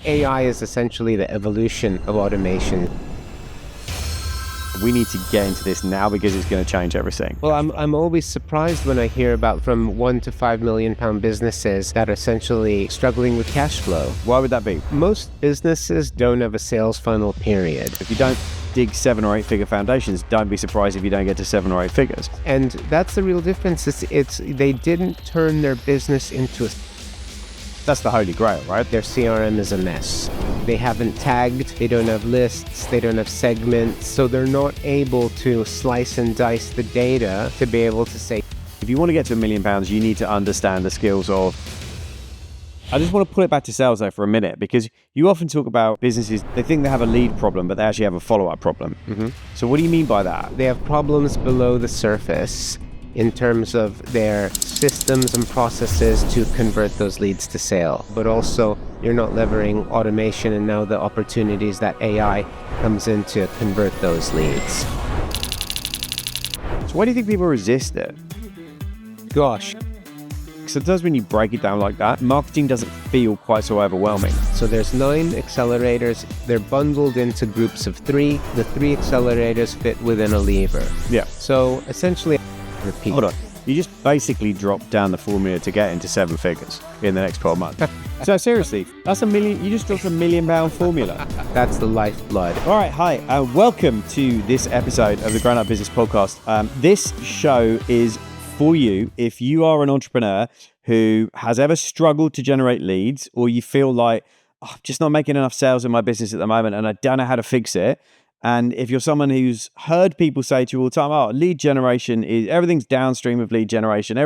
AI is essentially the evolution of automation. We need to get into this now because it's going to change everything. Well, I'm always surprised when I hear about from £1 to £5 million businesses that are essentially struggling with cash flow. Why would that be? Most businesses don't have a sales funnel, period. If you don't dig 7 or 8 figure foundations, don't be surprised if you don't get to 7 or 8 figures. And that's the real difference. It's they didn't turn their business into a... That's the holy grail, right? Their CRM is a mess. They haven't tagged, they don't have lists, they don't have segments, so they're not able to slice and dice the data to be able to say... If you want to get to £1 million, you need to understand the skills of... I just want to pull it back to sales though for a minute, because you often talk about businesses, they think they have a lead problem, but they actually have a follow-up problem. Mm-hmm. So what do you mean by that? They have problems below the surface in terms of their systems and processes to convert those leads to sale. But also, you're not leveraging automation and now the opportunities that AI comes in to convert those leads. So why do you think people resist it? Gosh. Sometimes when you break it down like that, marketing doesn't feel quite so overwhelming. So there's 9 accelerators. They're bundled into groups of 3. The 3 accelerators fit within a lever. Yeah. So essentially, repeat. Hold on. You just basically dropped down the formula to get into 7 figures in the next 12 months. So seriously, that's $1 million. You just dropped £1 million formula. That's the lifeblood. All right. Hi. Welcome to this episode of the Grown Up Business Podcast. This show is for you if you are an entrepreneur who has ever struggled to generate leads, or you feel like, oh, I'm just not making enough sales in my business at the moment and I don't know how to fix it. And if you're someone who's heard people say to you all the time, oh, lead generation is everything's downstream of lead generation.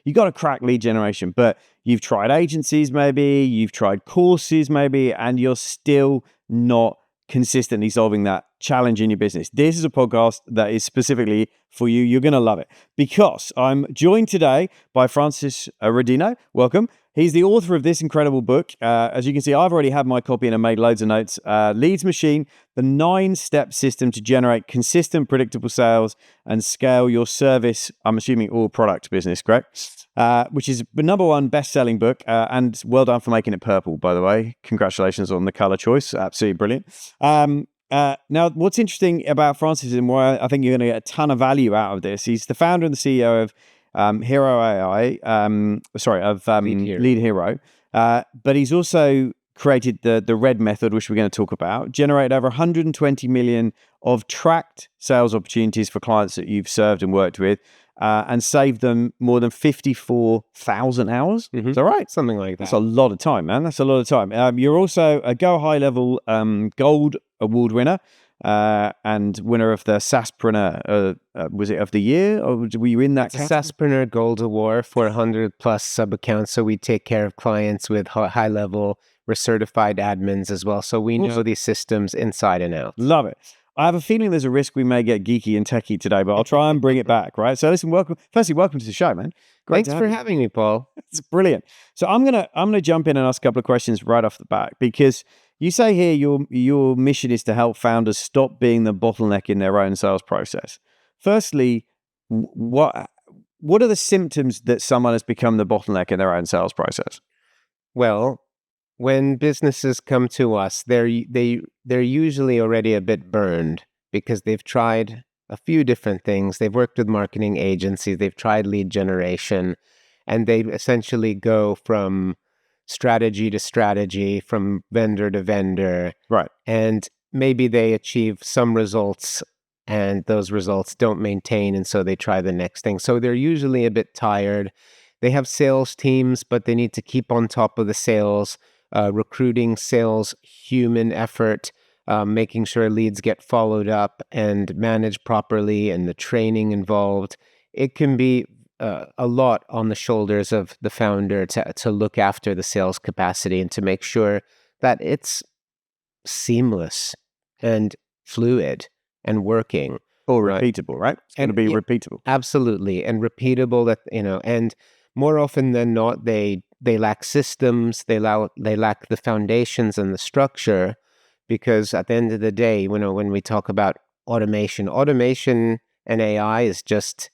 You got to crack lead generation, but you've tried agencies, maybe you've tried courses, maybe, and you're still not consistently solving that challenge in your business. This is a podcast that is specifically for you. You're going to love it because I'm joined today by Francis Rodino. Welcome. He's the author of this incredible book. As you can see, I've already had my copy and I made loads of notes. Leads Machine, the 9-step system to generate consistent, predictable sales and scale your service, I'm assuming all product business, correct? Which is the #1 best-selling book. And well done for making it purple, by the way. Congratulations on the color choice. Absolutely brilliant. Now, what's interesting about Francis and why I think you're going to get a ton of value out of this, he's the founder and the CEO of Hero AI, Lead Hero. But he's also created the RED method, which we're going to talk about, generated over 120 million of tracked sales opportunities for clients that you've served and worked with, and saved them more than 54,000 hours. Mm-hmm. Is that right? Something like that. That's a lot of time, man. That's a lot of time. You're also a Go High Level Gold Award winner. And winner of the SaaSpreneur, was it of the year, or were you in that category? SaaSpreneur Gold Award for 100 plus sub accounts. So we take care of clients with high level. We're certified admins as well. So we know these systems inside and out. Love it. I have a feeling there's a risk we may get geeky and techie today, but I'll try and bring it back, right? So listen, welcome to the show, man. Thanks for having me, Paul. It's brilliant. So I'm gonna jump in and ask a couple of questions right off the bat, because you say here your mission is to help founders stop being the bottleneck in their own sales process. Firstly, what are the symptoms that someone has become the bottleneck in their own sales process? Well, when businesses come to us, they're usually already a bit burned because they've tried a few different things. They've worked with marketing agencies, they've tried lead generation, and they essentially go from strategy to strategy, from vendor to vendor. Right. And maybe they achieve some results and those results don't maintain, and so they try the next thing. So they're usually a bit tired. They have sales teams, but they need to keep on top of the sales, recruiting, sales, human effort, making sure leads get followed up and managed properly, and the training involved. It can be a lot on the shoulders of the founder to look after the sales capacity and to make sure that it's seamless and fluid and working. Or repeatable, right? It's going to be repeatable. Absolutely. And repeatable, that, and more often than not, they lack systems, they lack the foundations and the structure, because at the end of the day, when we talk about automation and AI is just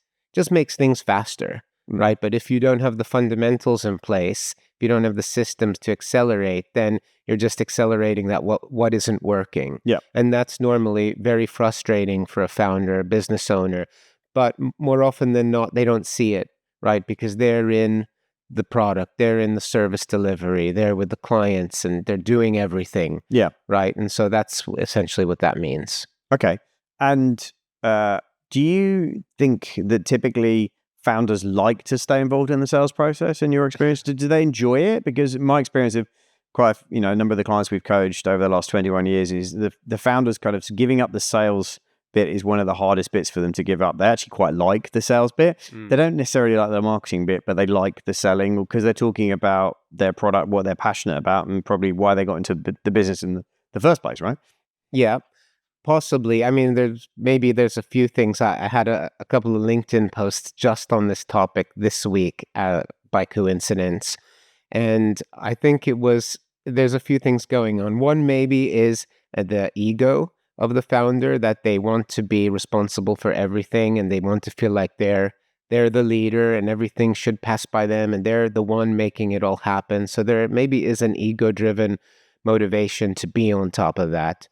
makes things faster. right? But if you don't have the fundamentals in place, if you don't have the systems to accelerate, then you're just accelerating that what isn't working. Yeah. And that's normally very frustrating for a founder, a business owner. But more often than not, they don't see it, right? Because they're in the product, they're in the service delivery, they're with the clients, and they're doing everything. Yeah. Right. And so that's essentially what that means. Okay. And do you think that typically founders like to stay involved in the sales process in your experience? Do they enjoy it? Because my experience of quite a number of the clients we've coached over the last 21 years is the founders kind of giving up the sales bit is one of the hardest bits for them to give up. They actually quite like the sales bit. They don't necessarily like the marketing bit, but they like the selling because they're talking about their product, what they're passionate about, and probably why they got into the business in the first place, right? Yeah. Possibly. I mean, there's a few things. I had a couple of LinkedIn posts just on this topic this week by coincidence. And I think there's a few things going on. One maybe is the ego of the founder, that they want to be responsible for everything and they want to feel like they're the leader and everything should pass by them and they're the one making it all happen. So there maybe is an ego-driven motivation to be on top of that.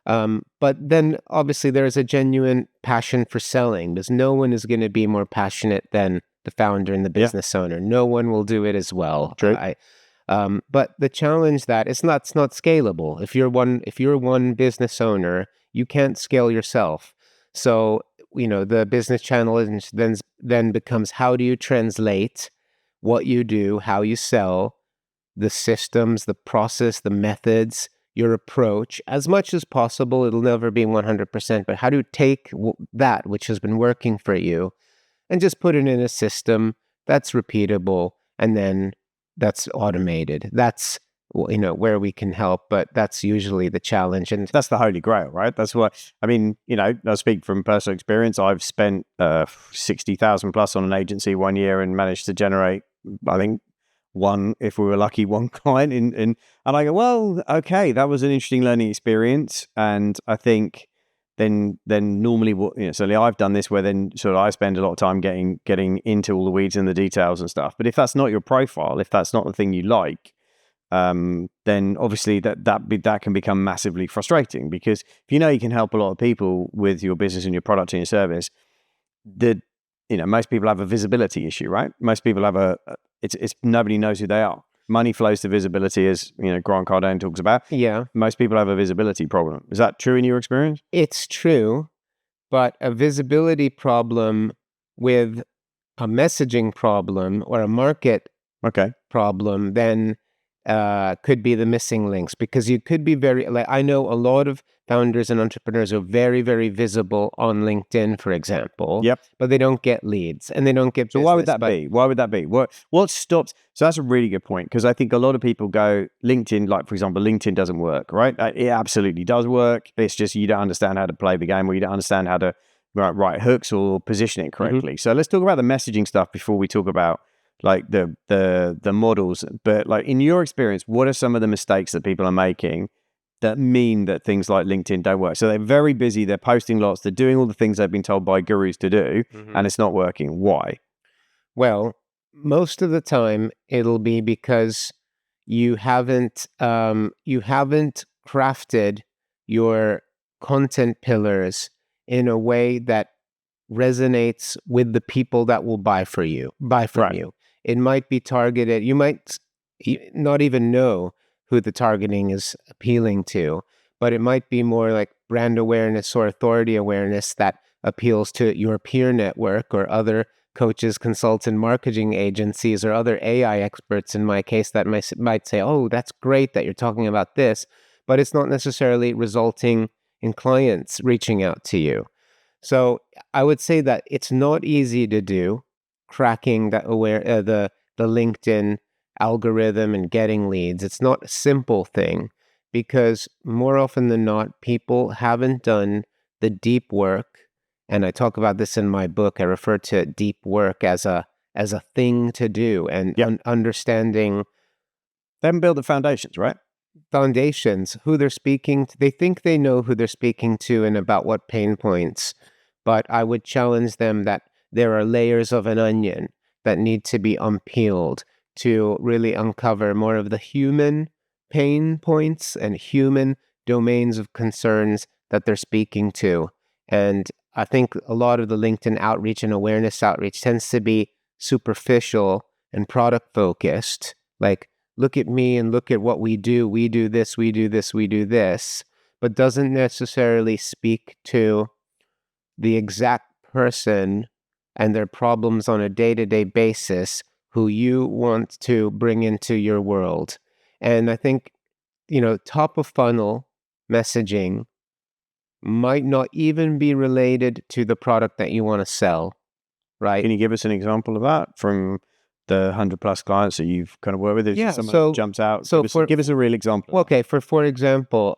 But then obviously there is a genuine passion for selling, because no one is going to be more passionate than the founder and the business owner. No one will do it as well. True. But the challenge that it's not scalable. If you're one business owner, you can't scale yourself. So the business challenge then becomes, how do you translate what you do, how you sell, the systems, the process, the methods, your approach, as much as possible. It'll never be 100%, but how do you take that which has been working for you and just put it in a system that's repeatable and then that's automated? That's where we can help, but that's usually the challenge. And that's the holy grail, right? That's what I mean. I speak from personal experience. I've spent 60,000 plus on an agency 1 year and managed to generate, I think, one, if we were lucky, one client and I go, well, okay, that was an interesting learning experience. And I think then normally what, certainly I've done this where then sort of I spend a lot of time getting into all the weeds and the details and stuff. But if that's not your profile, if that's not the thing you like, then obviously that can become massively frustrating, because if you can help a lot of people with your business and your product and your service, most people have a visibility issue, right? Most people have it's nobody knows who they are. Money flows to visibility, as Grant Cardone talks about. Yeah. Most people have a visibility problem. Is that true in your experience? It's true, but a visibility problem with a messaging problem or a market problem then could be the missing links, because you could be I know a lot of founders and entrepreneurs are very, very visible on LinkedIn, for example. Yep. But they don't get leads and they don't get business. So why would that be? Why would that be? What stops? So that's a really good point, because I think a lot of people go, LinkedIn, like for example, LinkedIn doesn't work, right? It absolutely does work. It's just you don't understand how to play the game, or you don't understand how to write hooks or position it correctly. So let's talk about the messaging stuff before we talk about like the models. But like in your experience, what are some of the mistakes that people are making that mean that things like LinkedIn don't work? So they're very busy, they're posting lots, they're doing all the things they've been told by gurus to do, and it's not working. Why? Well, most of the time it'll be because you haven't crafted your content pillars in a way that resonates with the people that will buy from you. It might be targeted. You might not even know who the targeting is appealing to, but it might be more like brand awareness or authority awareness that appeals to your peer network or other coaches, consultant marketing agencies, or other AI experts in my case that might say, oh, that's great that you're talking about this, but it's not necessarily resulting in clients reaching out to you. So I would say that it's not easy to do, cracking the LinkedIn algorithm and getting leads. It's not a simple thing, because more often than not, people haven't done the deep work. And I talk about this in my book. I refer to deep work as a thing to do, and understanding. They haven't built the foundations, right? Foundations, who they're speaking to. They think they know who they're speaking to and about what pain points, but I would challenge them that there are layers of an onion that need to be unpeeled to really uncover more of the human pain points and human domains of concerns that they're speaking to. And I think a lot of the LinkedIn outreach and awareness outreach tends to be superficial and product focused. Like, look at me and look at what we do. We do this, we do this, we do this, but doesn't necessarily speak to the exact person and their problems on a day-to-day basis who you want to bring into your world. And I think, top of funnel messaging might not even be related to the product that you want to sell, right? Can you give us an example of that from the 100+ clients that you've kind of worked with? Is Yeah, someone so that jumps out? so Give us a real example. well, okay, for example,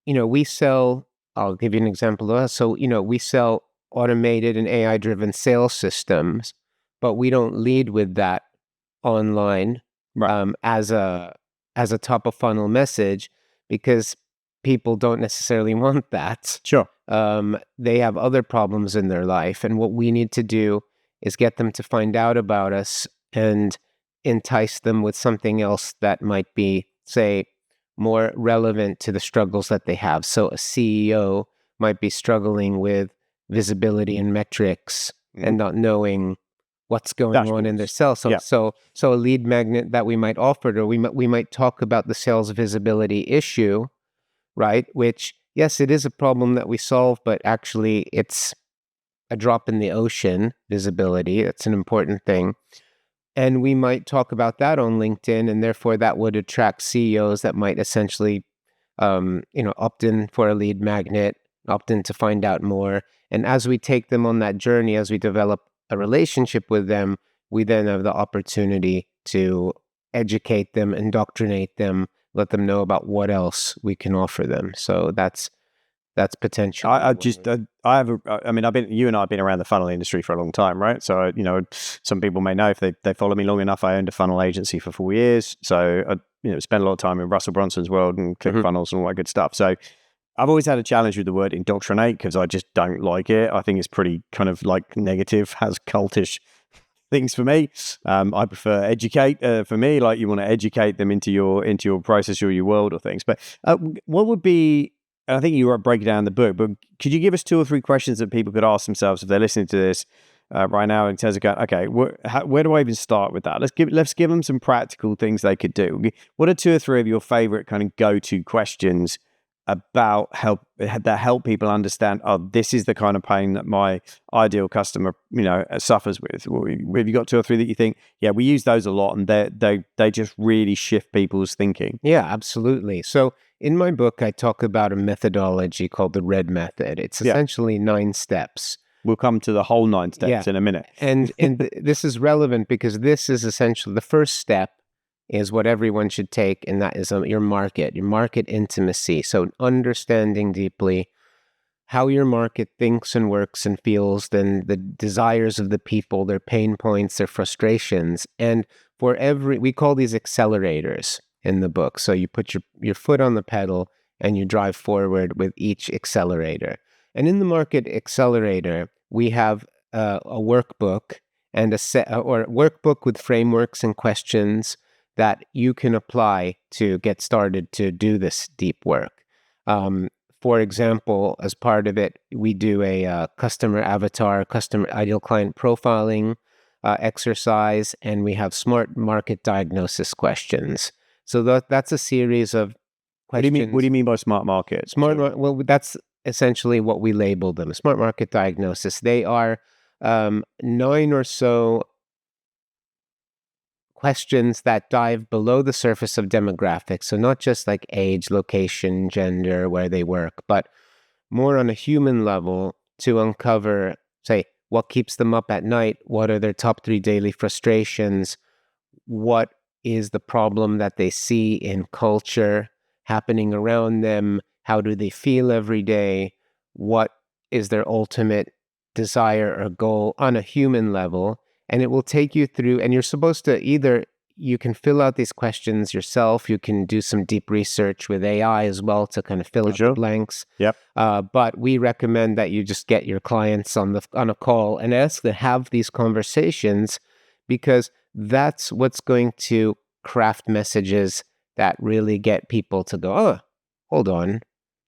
we sell, I'll give you an example of us. So, we sell automated and AI-driven sales systems, but we don't lead with that online Right. as a top of funnel message because people don't necessarily want that. Sure. They have other problems in their life, and what we need to do is get them to find out about us and entice them with something else that might be, say, more relevant to the struggles that they have. So a CEO might be struggling with visibility and metrics and not knowing what's going on in their sales. So a lead magnet that we might offer, or we might talk about the sales visibility issue, right? Which, yes, it is a problem that we solve, but actually it's a drop in the ocean, visibility. It's an important thing. And we might talk about that on LinkedIn, and therefore that would attract CEOs that might essentially, opt in for a lead magnet, opt in to find out more. And as we take them on that journey, as we develop a relationship with them, we then have the opportunity to educate them, indoctrinate them, let them know about what else we can offer them. So that's potential. You and I have been around the funnel industry for a long time, right? So, some people may know if they follow me long enough, I owned a funnel agency for 4 years. So I, spent a lot of time in Russell Bronson's world and ClickFunnels and all that good stuff. So I've always had a challenge with the word indoctrinate because I just don't like it. I think it's pretty kind of like negative, has cultish things for me. I prefer educate. For me, like you want to educate them into your process or your world or things. But what would be, and I think you were breaking down the book, but could you give us 2 or 3 questions that people could ask themselves if they're listening to this right now in terms of going, okay, where do I even start with that? Let's give them some practical things they could do. What are 2 or 3 of your favorite kind of go-to questions about that help people understand, this is the kind of pain that my ideal customer, suffers with? Have you got 2 or 3 that you think, yeah, we use those a lot and they just really shift people's thinking? Yeah, absolutely. So in my book, I talk about a methodology called the RED method. It's essentially 9 steps. We'll come to the whole 9 steps in a minute. And this is relevant because this is essentially the first step is what everyone should take, and that is your market intimacy. So understanding deeply how your market thinks and works and feels, then the desires of the people, their pain points, their frustrations. And we call these accelerators in the book. So you put your foot on the pedal and you drive forward with each accelerator. And in the market accelerator, we have a workbook and or workbook with frameworks and questions that you can apply to get started to do this deep work. For example, as part of it, we do a customer avatar, customer ideal client profiling exercise, and we have smart market diagnosis questions. So that's a series of questions. What do you mean by smart market? Well, that's essentially what we label them, smart market diagnosis. They are 9 or so questions that dive below the surface of demographics. So not just like age, location, gender, where they work, but more on a human level to uncover, say, what keeps them up at night, what are their top 3 daily frustrations, what is the problem that they see in culture happening around them, how do they feel every day, what is their ultimate desire or goal on a human level. And it will take you through, and you're supposed to either you can fill out these questions yourself. You can do some deep research with AI as well to kind of fill out the blanks. Yep. But we recommend that you just get your clients on a call and ask to have these conversations, because that's what's going to craft messages that really get people to go, oh, hold on,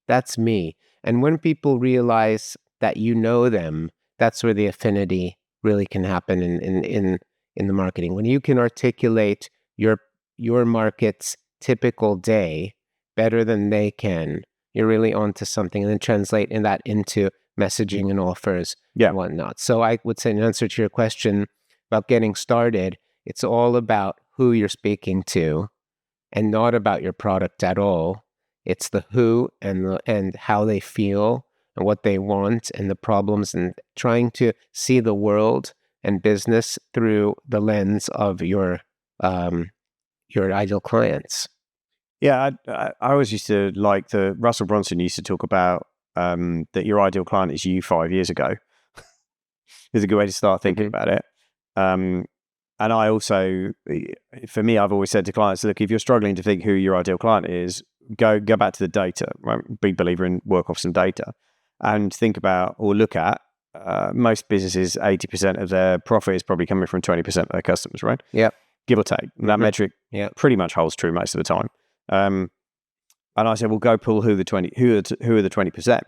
that's me. And when people realize that you know them, that's where the affinity really can happen in the marketing. When you can articulate your market's typical day better than they can, you're really onto something, and then translate that into messaging and offers and whatnot. So I would say, in answer to your question about getting started, it's all about who you're speaking to and not about your product at all. It's the who and how they feel and what they want and the problems, and trying to see the world and business through the lens of your ideal clients. Yeah, I always used to like Russell Brunson used to talk about that your ideal client is you 5 years ago. Is a good way to start thinking about it. And I also, for me, I've always said to clients, look, if you're struggling to think who your ideal client is, go back to the data. Right? Big believer in work off some data and think about or look at most businesses, 80% of their profit is probably coming from 20% of their customers, right? Yeah. Give or take. That metric pretty much holds true most of the time. And I said, well, go pull who are the 20%.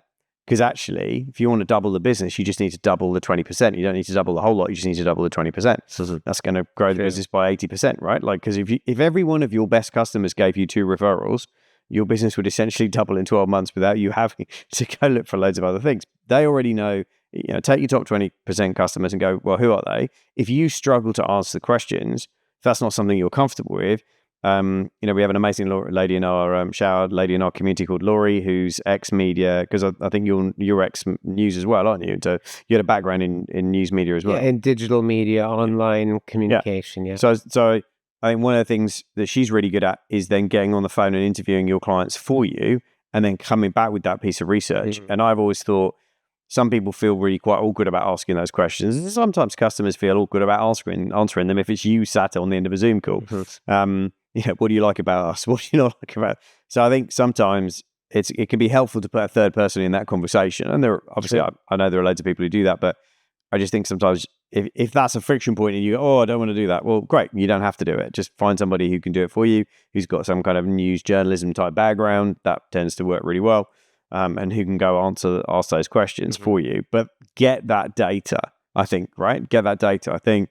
Because actually, if you want to double the business, you just need to double the 20%. You don't need to double the whole lot. You just need to double the 20%. So that's going to grow the business by 80%, right? Like, because if every one of your best customers gave you 2 referrals, your business would essentially double in 12 months without you having to go look for loads of other things. They already know, take your top 20% customers and go, well, who are they? If you struggle to answer the questions, if that's not something you're comfortable with, we have an amazing lady in our lady in our community called Laurie, who's ex-media, because I think you're ex-news as well, aren't you? So you had a background in news media as well. Yeah, in digital media, online communication, yeah. So I think one of the things that she's really good at is then getting on the phone and interviewing your clients for you and then coming back with that piece of research. And I've always thought some people feel really quite awkward about asking those questions. And sometimes customers feel awkward about answering them if it's you sat on the end of a Zoom call. What do you like about us? What do you not like about? So I think sometimes it can be helpful to put a third person in that conversation. And there, obviously, I know there are loads of people who do that, but I just think sometimes if that's a friction point and you go, oh, I don't want to do that, well, great, you don't have to do it. Just find somebody who can do it for you, who's got some kind of news journalism type background. That tends to work really well, and who can go ask those questions for you. But get that data, I think, right? Get that data. I think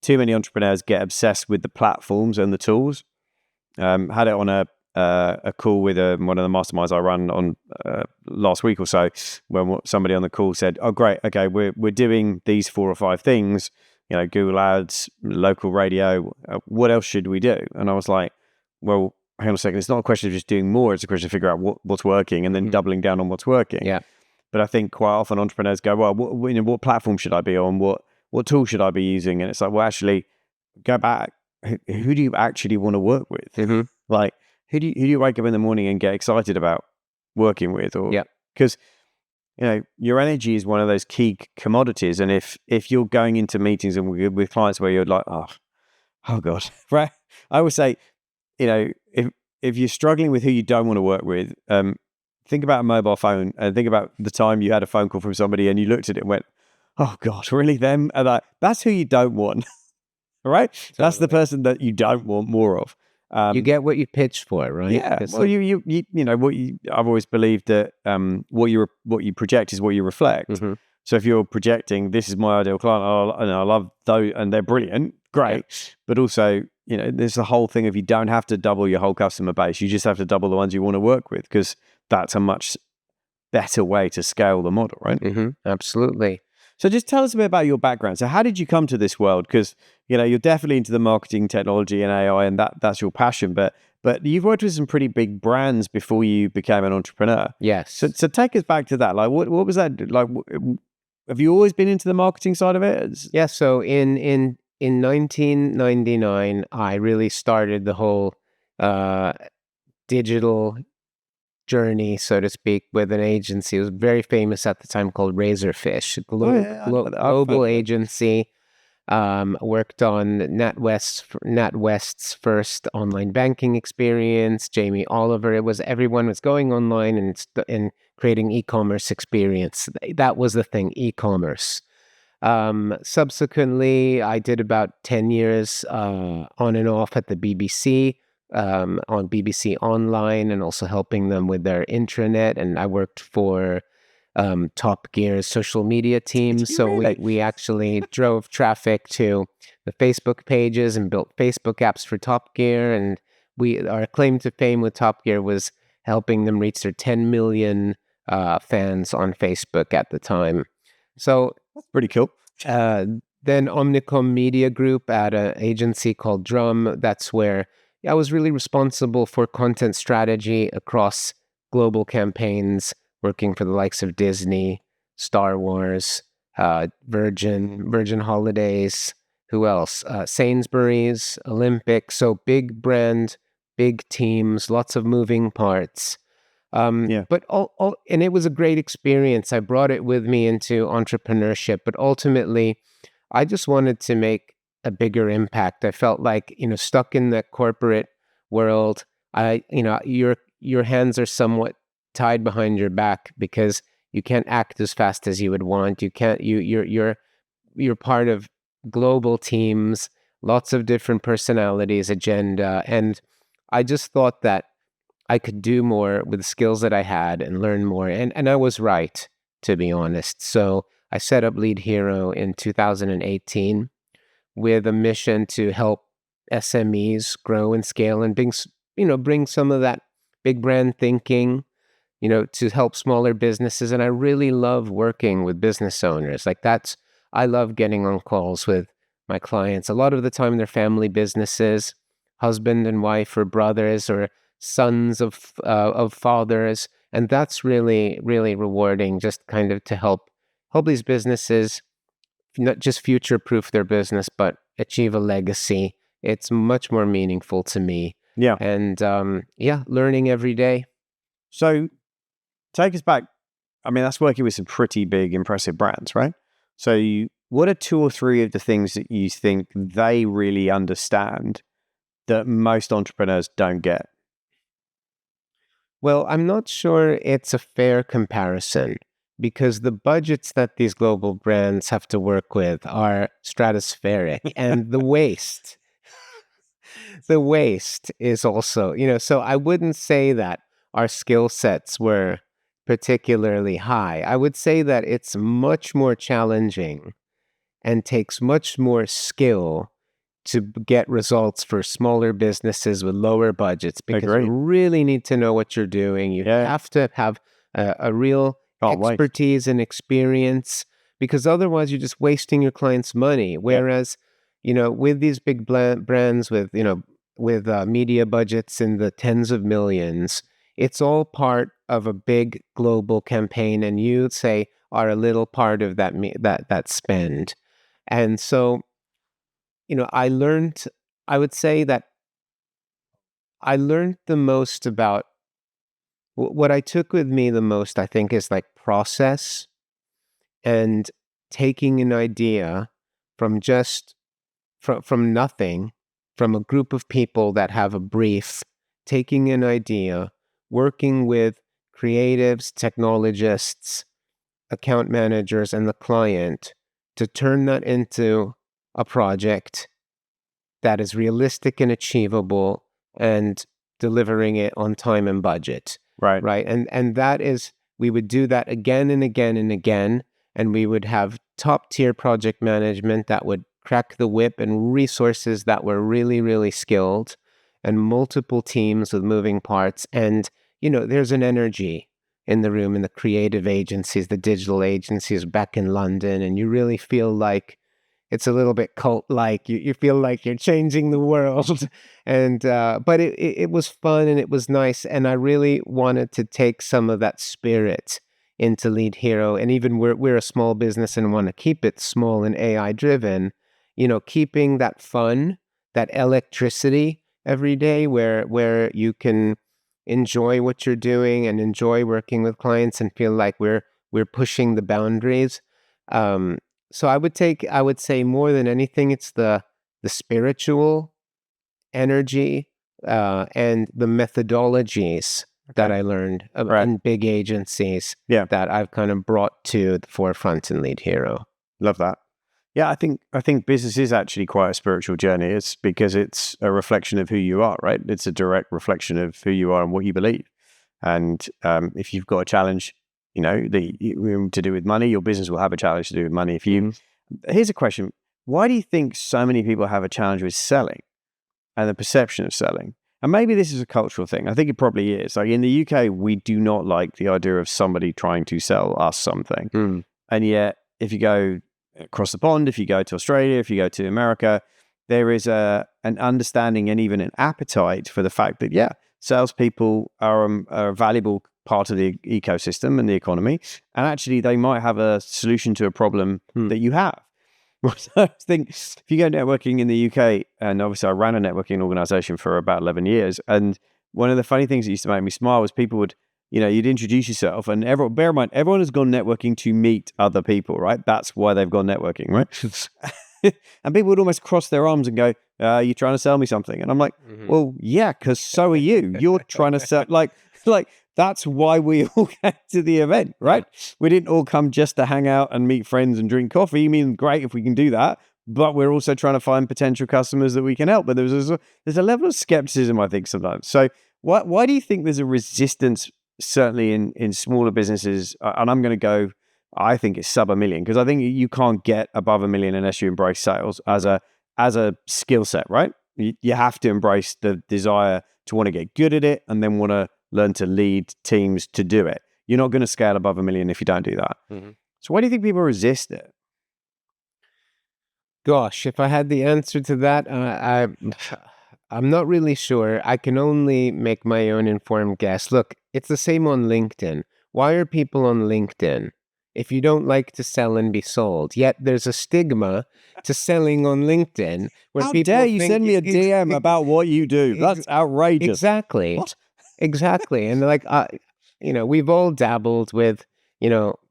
too many entrepreneurs get obsessed with the platforms and the tools. Had it on a call with one of the masterminds I run on last week or so, when somebody on the call said, "Oh, great, okay, we're doing these 4 or 5 things, Google Ads, local radio. What else should we do?" And I was like, "Well, hang on a second. It's not a question of just doing more. It's a question of figure out what's working and then doubling down on what's working." Yeah. But I think quite often entrepreneurs go, "Well, what platform should I be on? What tool should I be using?" And it's like, well, actually, go back. Who do you actually want to work with? Like, who do you wake up in the morning and get excited about working with? Or because your energy is one of those key commodities, and if you're going into meetings and with clients where you're like, oh god, right? I always say, if you're struggling with who you don't want to work with, think about a mobile phone and think about the time you had a phone call from somebody and you looked at it and went, oh god, really them? And that's who you don't want. Right? Totally. That's the person that you don't want more of. You get what you pitch for, right? Yeah. Well, I've always believed that what you project is what you reflect. So if you're projecting, this is my ideal client, and I love those, and they're brilliant, great. Yeah. But also, there's the whole thing of you don't have to double your whole customer base. You just have to double the ones you want to work with, because that's a much better way to scale the model, right? Absolutely. So just tell us a bit about your background. So how did you come to this world? Because, you're definitely into the marketing, technology and AI, and that's your passion. But you've worked with some pretty big brands before you became an entrepreneur. Yes. So take us back to that. Like, what was that? Like, have you always been into the marketing side of it? Yeah. So in 1999, I really started the whole digital journey, so to speak, with an agency. It was very famous at the time, called Razorfish, global agency. Worked on NatWest's first online banking experience. Jamie Oliver. Everyone was going online and creating e-commerce experience. That was the thing, e-commerce. Subsequently, I did about 10 years on and off at the BBC, on BBC Online, and also helping them with their intranet. And I worked for Top Gear's social media team. So we actually drove traffic to the Facebook pages and built Facebook apps for Top Gear. And our claim to fame with Top Gear was helping them reach their 10 million fans on Facebook at the time. So That's pretty cool. then Omnicom Media Group at an agency called Drum. That's where I was really responsible for content strategy across global campaigns, working for the likes of Disney, Star Wars, Virgin Holidays, who else? Sainsbury's, Olympic. So big brand, big teams, lots of moving parts. But and it was a great experience. I brought it with me into entrepreneurship, but ultimately, I just wanted to make a bigger impact. I felt like, stuck in the corporate world, your hands are somewhat tied behind your back because you can't act as fast as you would want. You're part of global teams, lots of different personalities, agenda, and I just thought that I could do more with the skills that I had and learn more. And I was right, to be honest. So I set up Lead Hero in 2018 with a mission to help SMEs grow and scale and bring some of that big brand thinking, to help smaller businesses. And I really love working with business owners. I love getting on calls with my clients. A lot of the time they're family businesses, husband and wife or brothers or sons of fathers. And that's really, really rewarding, just kind of to help these businesses not just future-proof their business, but achieve a legacy. It's much more meaningful to me. Yeah. And learning every day. So take us back. I mean, that's working with some pretty big, impressive brands, right? So what are 2 or 3 of the things that you think they really understand that most entrepreneurs don't get? Well, I'm not sure it's a fair comparison because the budgets that these global brands have to work with are stratospheric and the waste is also, so I wouldn't say that our skill sets were particularly high. I would say that it's much more challenging and takes much more skill to get results for smaller businesses with lower budgets because you really need to know what you're doing. You have to have a real expertise and experience because otherwise you're just wasting your clients' money. Whereas, with these big brands with media budgets in the tens of millions, it's all part of a big global campaign, and you say are a little part of that spend. And so, I would say that I learned the most about what I took with me the most, I think, is like process and taking an idea from from nothing, from a group of people that have a brief, taking an idea, working with creatives, technologists, account managers, and the client to turn that into a project that is realistic and achievable and delivering it on time and budget. Right. And we would do that again and again and again. And we would have top tier project management that would crack the whip and resources that were really, really skilled and multiple teams with moving parts. And, there's an energy in the room in the creative agencies, the digital agencies back in London. And you really feel like it's a little bit cult-like. You feel like you're changing the world. And but it was fun and it was nice. And I really wanted to take some of that spirit into Lead Hero. And even we're a small business and want to keep it small and AI driven, keeping that fun, that electricity every day where you can enjoy what you're doing and enjoy working with clients and feel like we're pushing the boundaries. So I would say more than anything, it's the spiritual energy and the methodologies that Okay. I learned Right. in big agencies Yeah. that I've kind of brought to the forefront in Lead Hero. Love that. Yeah, I think business is actually quite a spiritual journey. It's because it's a reflection of who you are, right? It's a direct reflection of who you are and what you believe. And if you've got a challenge, to do with money, your business will have a challenge to do with money. Here's a question: why do you think so many people have a challenge with selling and the perception of selling? And maybe this is a cultural thing. I think it probably is. Like in the UK, we do not like the idea of somebody trying to sell us something. Mm. And yet, if you go across the pond, if you go to Australia, if you go to America, there is an understanding and even an appetite for the fact that, yeah, salespeople are a valuable part of the ecosystem and the economy. And actually, they might have a solution to a problem that you have. So I think if you go networking in the UK, and obviously I ran a networking organization for about 11 years, and one of the funny things that used to make me smile was people would, you'd introduce yourself, and bear in mind, everyone has gone networking to meet other people, right? That's why they've gone networking, right? And people would almost cross their arms and go, "You trying to sell me something?" And I'm like, "Well, yeah, because so are you. You're trying to sell, like that's why we all came to the event, right? We didn't all come just to hang out and meet friends and drink coffee. I mean, great if we can do that, but we're also trying to find potential customers that we can help. But there's a level of skepticism, I think, sometimes. So why do you think there's a resistance, certainly in smaller businesses? And I'm going to go, I think it's sub $1 million, because I think you can't get above $1 million unless you embrace sales as a skill set, right? You have to embrace the desire to want to get good at it and then want to learn to lead teams to do it. You're not going to scale above $1 million if you don't do that. So why do you think people resist it? Gosh, if I had the answer to that, I'm not really sure. I can only make my own informed guess. Look, it's the same on LinkedIn. Why are people on LinkedIn? If you don't like to sell and be sold, yet there's a stigma to selling on LinkedIn where How people dare you think send me a DM about what you do? That's outrageous. Exactly. What? Exactly. And like, we've all dabbled with,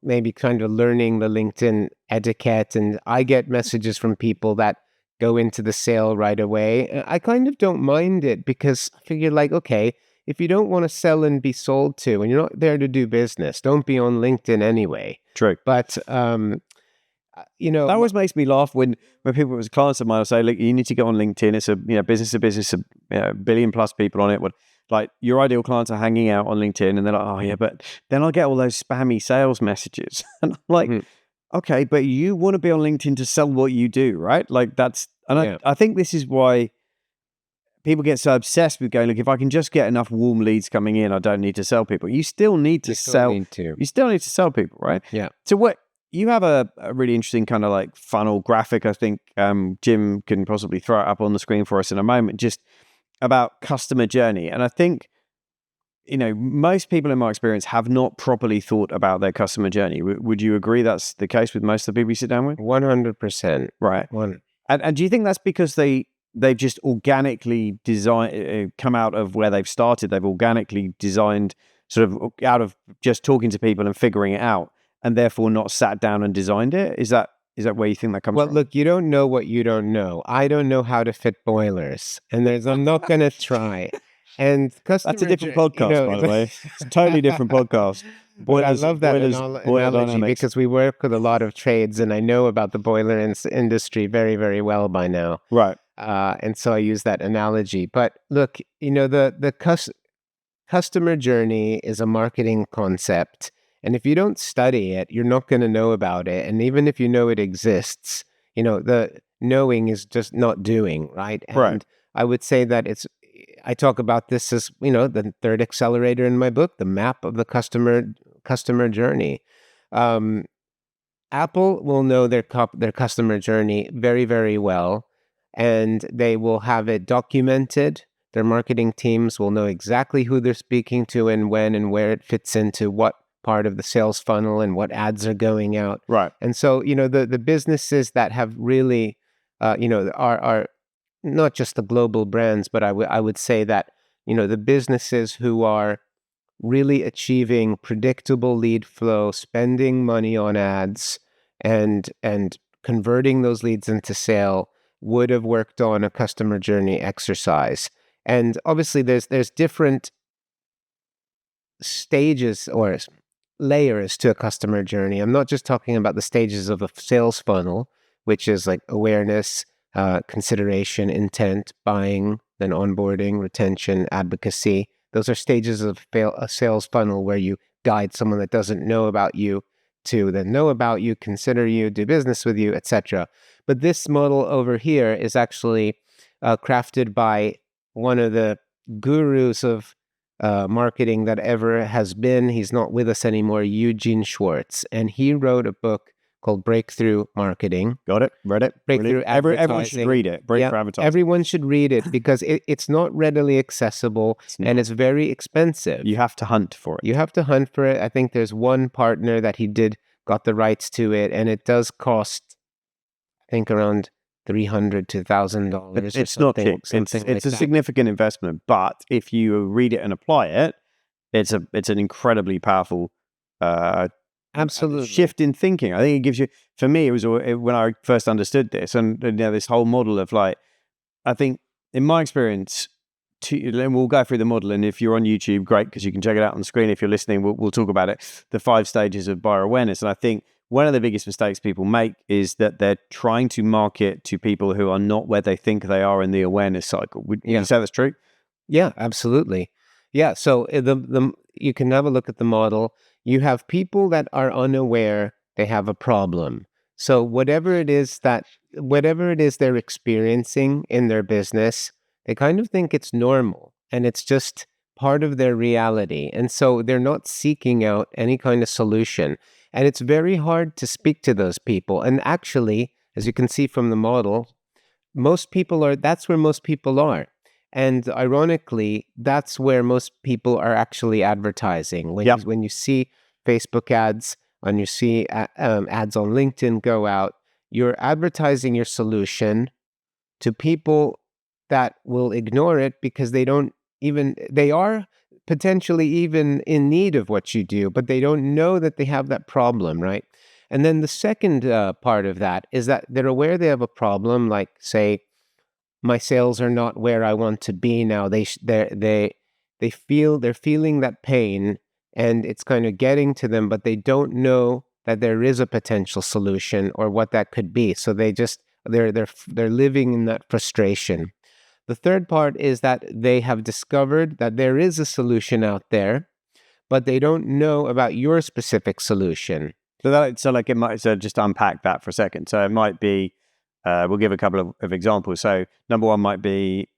maybe kind of learning the LinkedIn etiquette. And I get messages from people that go into the sale right away. I kind of don't mind it because I figure like, okay, if you don't want to sell and be sold to, and you're not there to do business, don't be on LinkedIn anyway. True. But, That always makes me laugh when people, as clients of mine, will say, "Look, you need to go on LinkedIn. It's a business to business, a billion plus people on it. Like your ideal clients are hanging out on LinkedIn," and they're like, "Oh yeah," but then I'll get all those spammy sales messages, and I'm like, "Okay, but you want to be on LinkedIn to sell what you do, right?" Like I think this is why people get so obsessed with going, "Look, if I can just get enough warm leads coming in, I don't need to sell people." You still need to sell. You still need to sell people, right? Yeah. So what? You have a really interesting kind of like funnel graphic. I think Jim can possibly throw it up on the screen for us in a moment, just about customer journey. And I think, most people in my experience have not properly thought about their customer journey. Would you agree that's the case with most of the people you sit down with? 100%. Right. And do you think that's because they've just organically designed, come out of where they've started, they've organically designed sort of out of just talking to people and figuring it out, and therefore not sat down and designed it? Is that where you think that comes from? Well, look, you don't know what you don't know. I don't know how to fit boilers, and I'm not going to try. And that's a different podcast, by the way. It's a totally different podcast. Boilers, I love that analogy because we work with a lot of trades, and I know about the boiler industry very, very well by now. Right. And so I use that analogy. But look, the customer journey is a marketing concept. And if you don't study it, you're not going to know about it. And even if you know it exists, the knowing is just not doing, right? And I would say that I talk about this as, the third accelerator in my book, the map of the customer journey. Apple will know their customer journey very, very well, and they will have it documented. Their marketing teams will know exactly who they're speaking to and when and where it fits into what part of the sales funnel and what ads are going out. Right. And so, the businesses that have really, are not just the global brands, but I would say that, the businesses who are really achieving predictable lead flow, spending money on ads, and converting those leads into sale would have worked on a customer journey exercise. And obviously there's different stages or layers to a customer journey. I'm not just talking about the stages of a sales funnel, which is like awareness, consideration, intent, buying, then onboarding, retention, advocacy. Those are stages of a sales funnel where you guide someone that doesn't know about you to then know about you, consider you, do business with you, etc. But this model over here is actually crafted by one of the gurus of marketing that ever has been. He's not with us anymore, Eugene Schwartz. And he wrote a book called Breakthrough Marketing. Got it? Read it? Breakthrough Everyone should read it. Breakthrough Advertising. Everyone should read it because it's not readily accessible and it's very expensive. You have to hunt for it. You have to hunt for it. I think there's one partner that got the rights to it, and it does cost, I think, around $300 to $1,000. It's not cheap. It's a significant investment, but if you read it and apply it, it's an incredibly powerful absolutely shift in thinking. I think it gives you. For me, it was when I first understood this, and this whole model of like, I think in my experience, and we'll go through the model. And if you're on YouTube, great, because you can check it out on the screen. If you're listening, we'll talk about it. The 5 stages of buyer awareness, and I think one of the biggest mistakes people make is that they're trying to market to people who are not where they think they are in the awareness cycle. Would you say that's true? Yeah, absolutely. Yeah, so you can have a look at the model. You have people that are unaware they have a problem. So whatever it is they're experiencing in their business, they kind of think it's normal and it's just part of their reality. And so they're not seeking out any kind of solution. And it's very hard to speak to those people. And actually, as you can see from the model, that's where most people are. And ironically, that's where most people are actually advertising. When you see Facebook ads, when you see ads on LinkedIn go out, you're advertising your solution to people that will ignore it because they are potentially even in need of what you do, but they don't know that they have that problem, right? And then the second part of that is that they're aware they have a problem, like say, my sales are not where I want to be now. They're feeling that pain, and it's kind of getting to them, but they don't know that there is a potential solution or what that could be. So they're living in that frustration. The third part is that they have discovered that there is a solution out there, but they don't know about your specific solution. So just unpack that for a second. So it might be, we'll give a couple of examples. So number one might be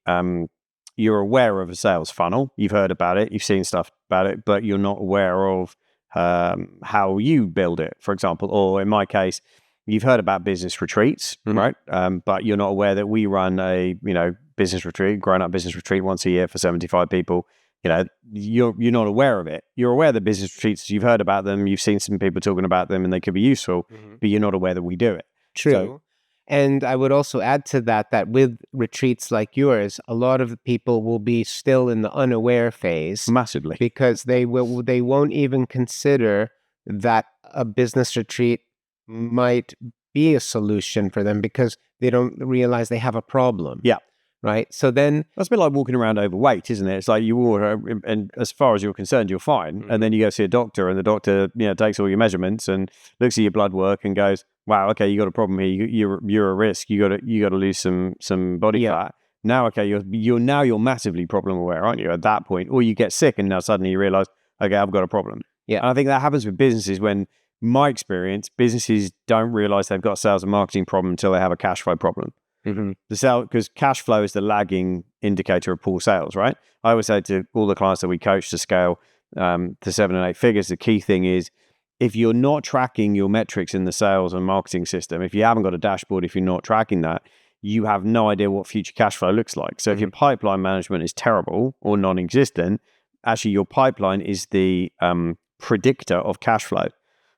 you're aware of a sales funnel. You've heard about it. You've seen stuff about it, but you're not aware of how you build it, for example. Or in my case, you've heard about business retreats, right? But you're not aware that we run a business retreat, grown-up business retreat once a year for 75 people. You're not aware of it. You're aware that business retreats, you've heard about them, you've seen some people talking about them, and they could be useful, but you're not aware that we do it. True. And I would also add to that with retreats like yours, a lot of people will be still in the unaware phase. Massively. Because they won't even consider that a business retreat might be a solution for them because they don't realize they have a problem. Yeah. Right. So then that's a bit like walking around overweight, isn't it? It's like you walk, and as far as you're concerned, you're fine. And then you go see a doctor, and the doctor, takes all your measurements and looks at your blood work and goes, "Wow, okay, you got a problem here. You're a risk. You got to lose some body fat." Now, okay, you're massively problem aware, aren't you? At that point, or you get sick, and now suddenly you realize, okay, I've got a problem. Yeah, and I think that happens with businesses when. My experience, businesses don't realize they've got a sales and marketing problem until they have a cash flow problem. Because cash flow is the lagging indicator of poor sales, right? I always say to all the clients that we coach to scale to 7 and 8 figures, the key thing is if you're not tracking your metrics in the sales and marketing system, if you haven't got a dashboard, if you're not tracking that, you have no idea what future cash flow looks like. So if your pipeline management is terrible or non-existent, actually your pipeline is the predictor of cash flow.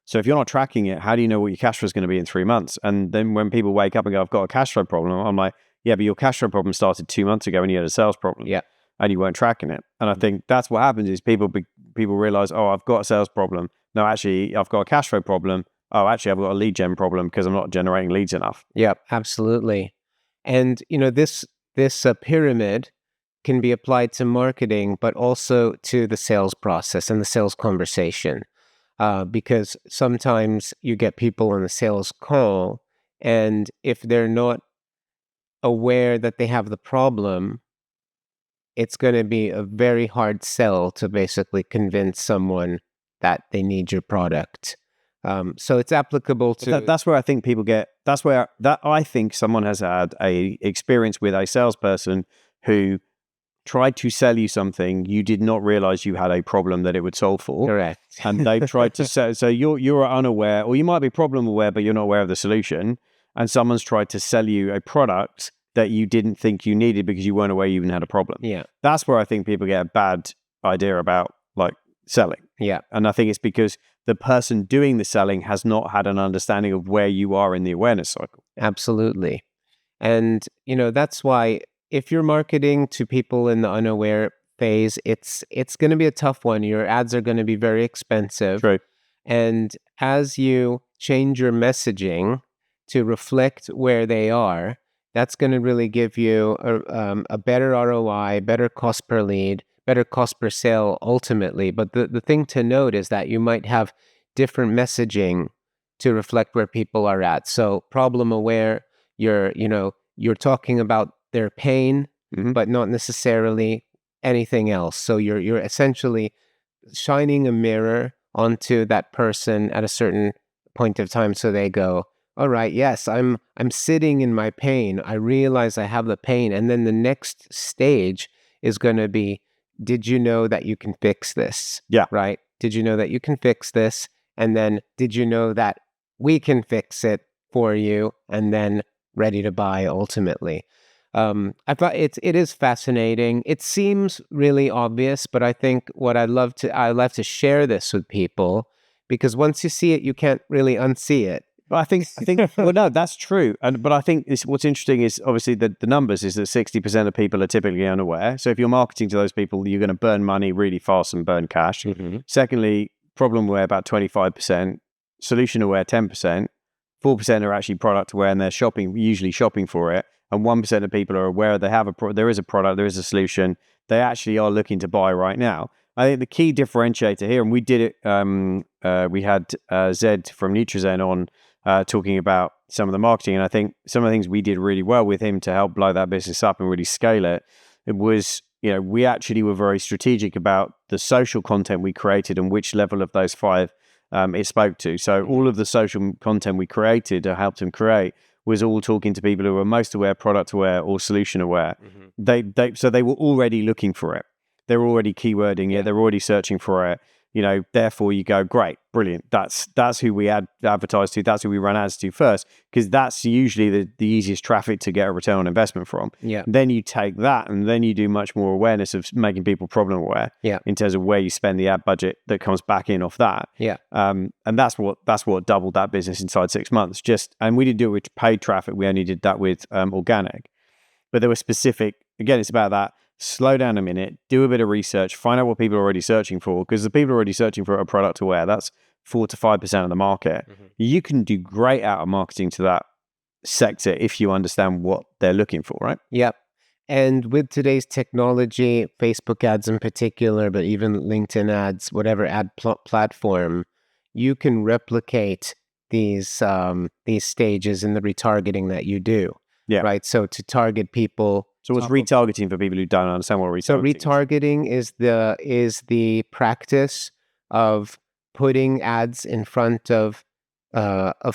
So if you're not tracking it, how do you know what your cash flow is going to be in 3 months? And then when people wake up and go, I've got a cash flow problem, I'm like, yeah, but your cash flow problem started 2 months ago when you had a sales problem. Yeah. And you weren't tracking it. And I think that's what happens is people realize, oh, I've got a sales problem. No, actually, I've got a cash flow problem. oh, actually, I've got a lead gen problem because I'm not generating leads enough. Yeah, absolutely. And this pyramid can be applied to marketing, but also to the sales process and the sales conversation. Because sometimes you get people on the sales call, and if they're not aware that they have the problem, it's going to be a very hard sell to basically convince someone that they need your product. So it's applicable to That's where I think people get. That's where that I think someone has had a experience with a salesperson who tried to sell you something you did not realize you had a problem that it would solve for. correct. And they tried to sell. So you're unaware, or you might be problem aware, but you're not aware of the solution. And someone's tried to sell you a product that you didn't think you needed because you weren't aware you even had a problem. Yeah. That's where I think people get a bad idea about like selling. Yeah. And I think it's because the person doing the selling has not had an understanding of where you are in the awareness cycle. Absolutely. And, that's why if you're marketing to people in the unaware phase, it's going to be a tough one. Your ads are going to be very expensive. True. And as you change your messaging to reflect where they are, that's going to really give you a better ROI, better cost per lead, better cost per sale ultimately. But the thing to note is that you might have different messaging to reflect where people are at. So problem aware, you're talking about their pain, but not necessarily anything else. So you're essentially shining a mirror onto that person at a certain point of time, so they go, all right, yes, I'm sitting in my pain. I realize I have the pain. And then the next stage is going to be, did you know that you can fix this? Yeah. Right? Did you know that you can fix this? And then did you know that we can fix it for you? And then ready to buy ultimately. I thought it is fascinating. It seems really obvious, but I think what I love to share this with people, because once you see it, you can't really unsee it. But I think, well, no, that's true. But I think what's interesting is obviously the numbers is that 60% of people are typically unaware. So if you're marketing to those people, you're going to burn money really fast and burn cash. Mm-hmm. Secondly, problem aware about 25%, solution aware 10%, 4% are actually product aware and they're usually shopping for it. And 1% of people are aware they have there is a product, there is a solution, they actually are looking to buy right now. I think the key differentiator here, and we did it, we had Zed from Nutrizen on talking about some of the marketing. And I think some of the things we did really well with him to help blow that business up and really scale it, it was, we actually were very strategic about the social content we created and which level of those five it spoke to. So all of the social content we created or helped him create was all talking to people who were most aware, product aware, or solution aware. Mm-hmm. So they were already looking for it. They're already keywording it. They're already searching for it. Therefore you go, great, brilliant. That's who we advertise to. That's who we run ads to first, because that's usually the easiest traffic to get a return on investment from. Yeah. Then you take that and then you do much more awareness of making people problem aware. Yeah. In terms of where you spend the ad budget that comes back in off that. Yeah. And that's what doubled that business inside 6 months. And we didn't do it with paid traffic. We only did that with organic. But there were specific. Again, it's about that. Slow down a minute, do a bit of research, find out what people are already searching for, because the people are already searching for a product aware. That's 4 to 5% of the market. Mm-hmm. You can do great out of marketing to that sector if you understand what they're looking for, right? Yep. And with today's technology, Facebook ads in particular, but even LinkedIn ads, whatever ad platform, you can replicate these stages in the retargeting that you do. Yeah. Right. So to target people. So what's retargeting for people who don't understand what retargeting is? So retargeting is the practice of putting ads in front of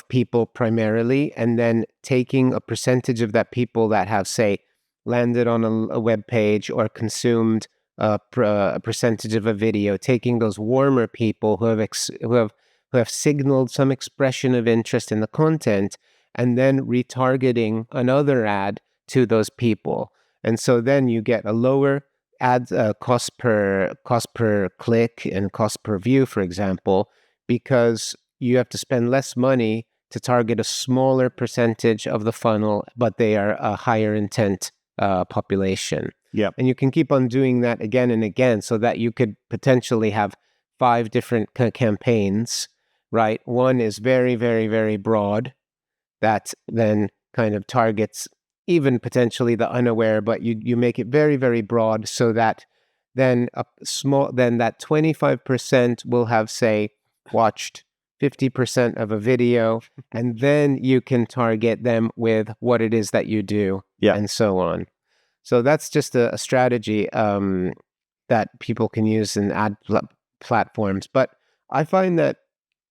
people primarily, and then taking a percentage of that people that have, say, landed on a web page or consumed a percentage of a video, taking those warmer people who have signaled some expression of interest in the content, and then retargeting another ad to those people. And so then you get a lower ad cost per click and cost per view, for example, because you have to spend less money to target a smaller percentage of the funnel, but they are a higher intent population. Yeah. And you can keep on doing that again and again, so that you could potentially have 5 different campaigns right? One is very, very, very broad that then kind of targets even potentially the unaware, but you make it very, very broad so that then that 25% will have, say, watched 50% of a video, and then you can target them with what it is that you do, Yeah. and so on. So that's just a strategy that people can use in platforms. But I find that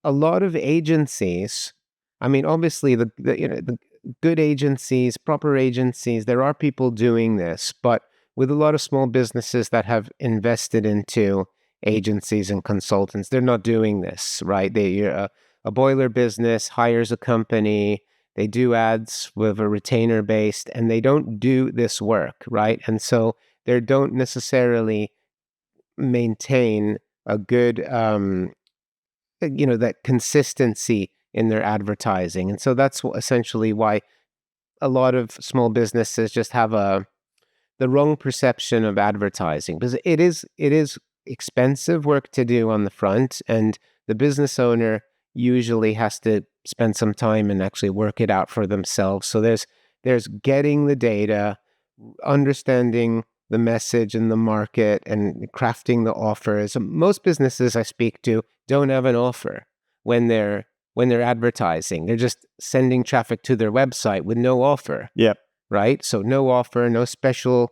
a lot of agencies, I mean, obviously the good agencies, proper agencies, there are people doing this, but with a lot of small businesses that have invested into agencies and consultants, they're not doing this, right? A boiler business hires a company, they do ads with a retainer based, and they don't do this work, right? And so they don't necessarily maintain a good that consistency in their advertising. And so that's essentially why a lot of small businesses just have the wrong perception of advertising, because it is expensive work to do on the front, and the business owner usually has to spend some time and actually work it out for themselves. So there's getting the data, understanding the message and the market, and crafting the offers. Most businesses I speak to don't have an offer when they're advertising. They're just sending traffic to their website with no offer. Yep. Right? So no offer, no special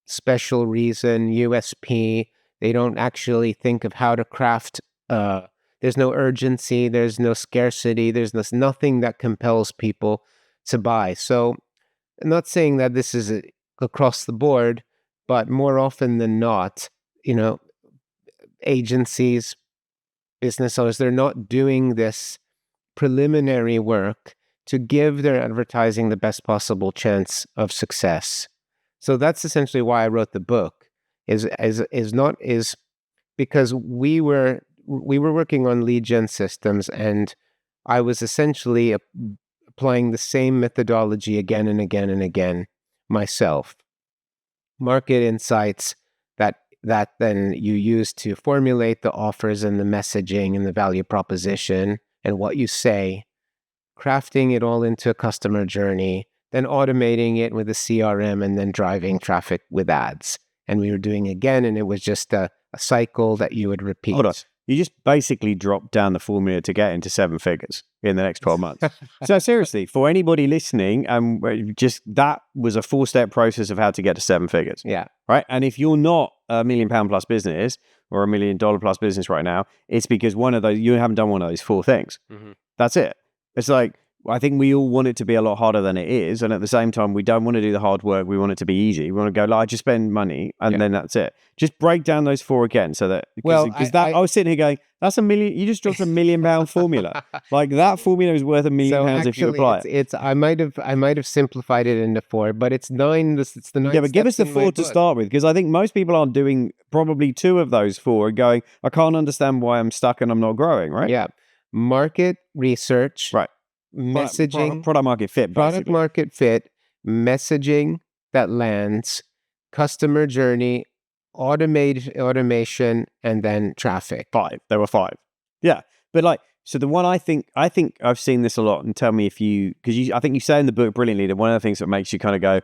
reason, USP. They don't actually think of how to craft. There's no urgency. There's no scarcity. There's nothing that compels people to buy. So I'm not saying that this is across the board, but more often than not, agencies, business owners, they're not doing this preliminary work to give their advertising the best possible chance of success. So that's essentially why I wrote the book. Is because we were working on lead gen systems, and I was essentially applying the same methodology again and again and again myself. Market insights that then you use to formulate the offers and the messaging and the value proposition and what you say, crafting it all into a customer journey, then automating it with a CRM, and then driving traffic with ads. And we were doing again, and it was just a cycle that you would repeat. Hold on. You just basically dropped down the formula to get into 7 figures in the next 12 months. So seriously, for anybody listening, just that was a 4-step process of how to get to 7 figures. Yeah. Right. And if you're not a £1 million plus business or $1 million plus business right now, it's because you haven't done one of those 4 things. Mm-hmm. That's it. It's like, I think we all want it to be a lot harder than it is. And at the same time, we don't want to do the hard work. We want it to be easy. We want to go, just spend money, and then that's it. Just break down those 4 again, so that, I was sitting here going, that's $1 million. You just dropped £1 million formula. Like, that formula is worth £1 million if you apply it. I might have simplified it into 4, but it's 9. It's the 9. Yeah, but give us the 4 to start with, because I think most people are doing probably 2 of those 4 and going, I can't understand why I'm stuck and I'm not growing, right? Yeah. Market research. Right. Messaging, product market fit, messaging that lands, customer journey, automation, and then traffic. 5. There were 5. Yeah, but so the one I think I've seen this a lot, and tell me if I think you say in the book brilliantly that one of the things that makes you kind of go,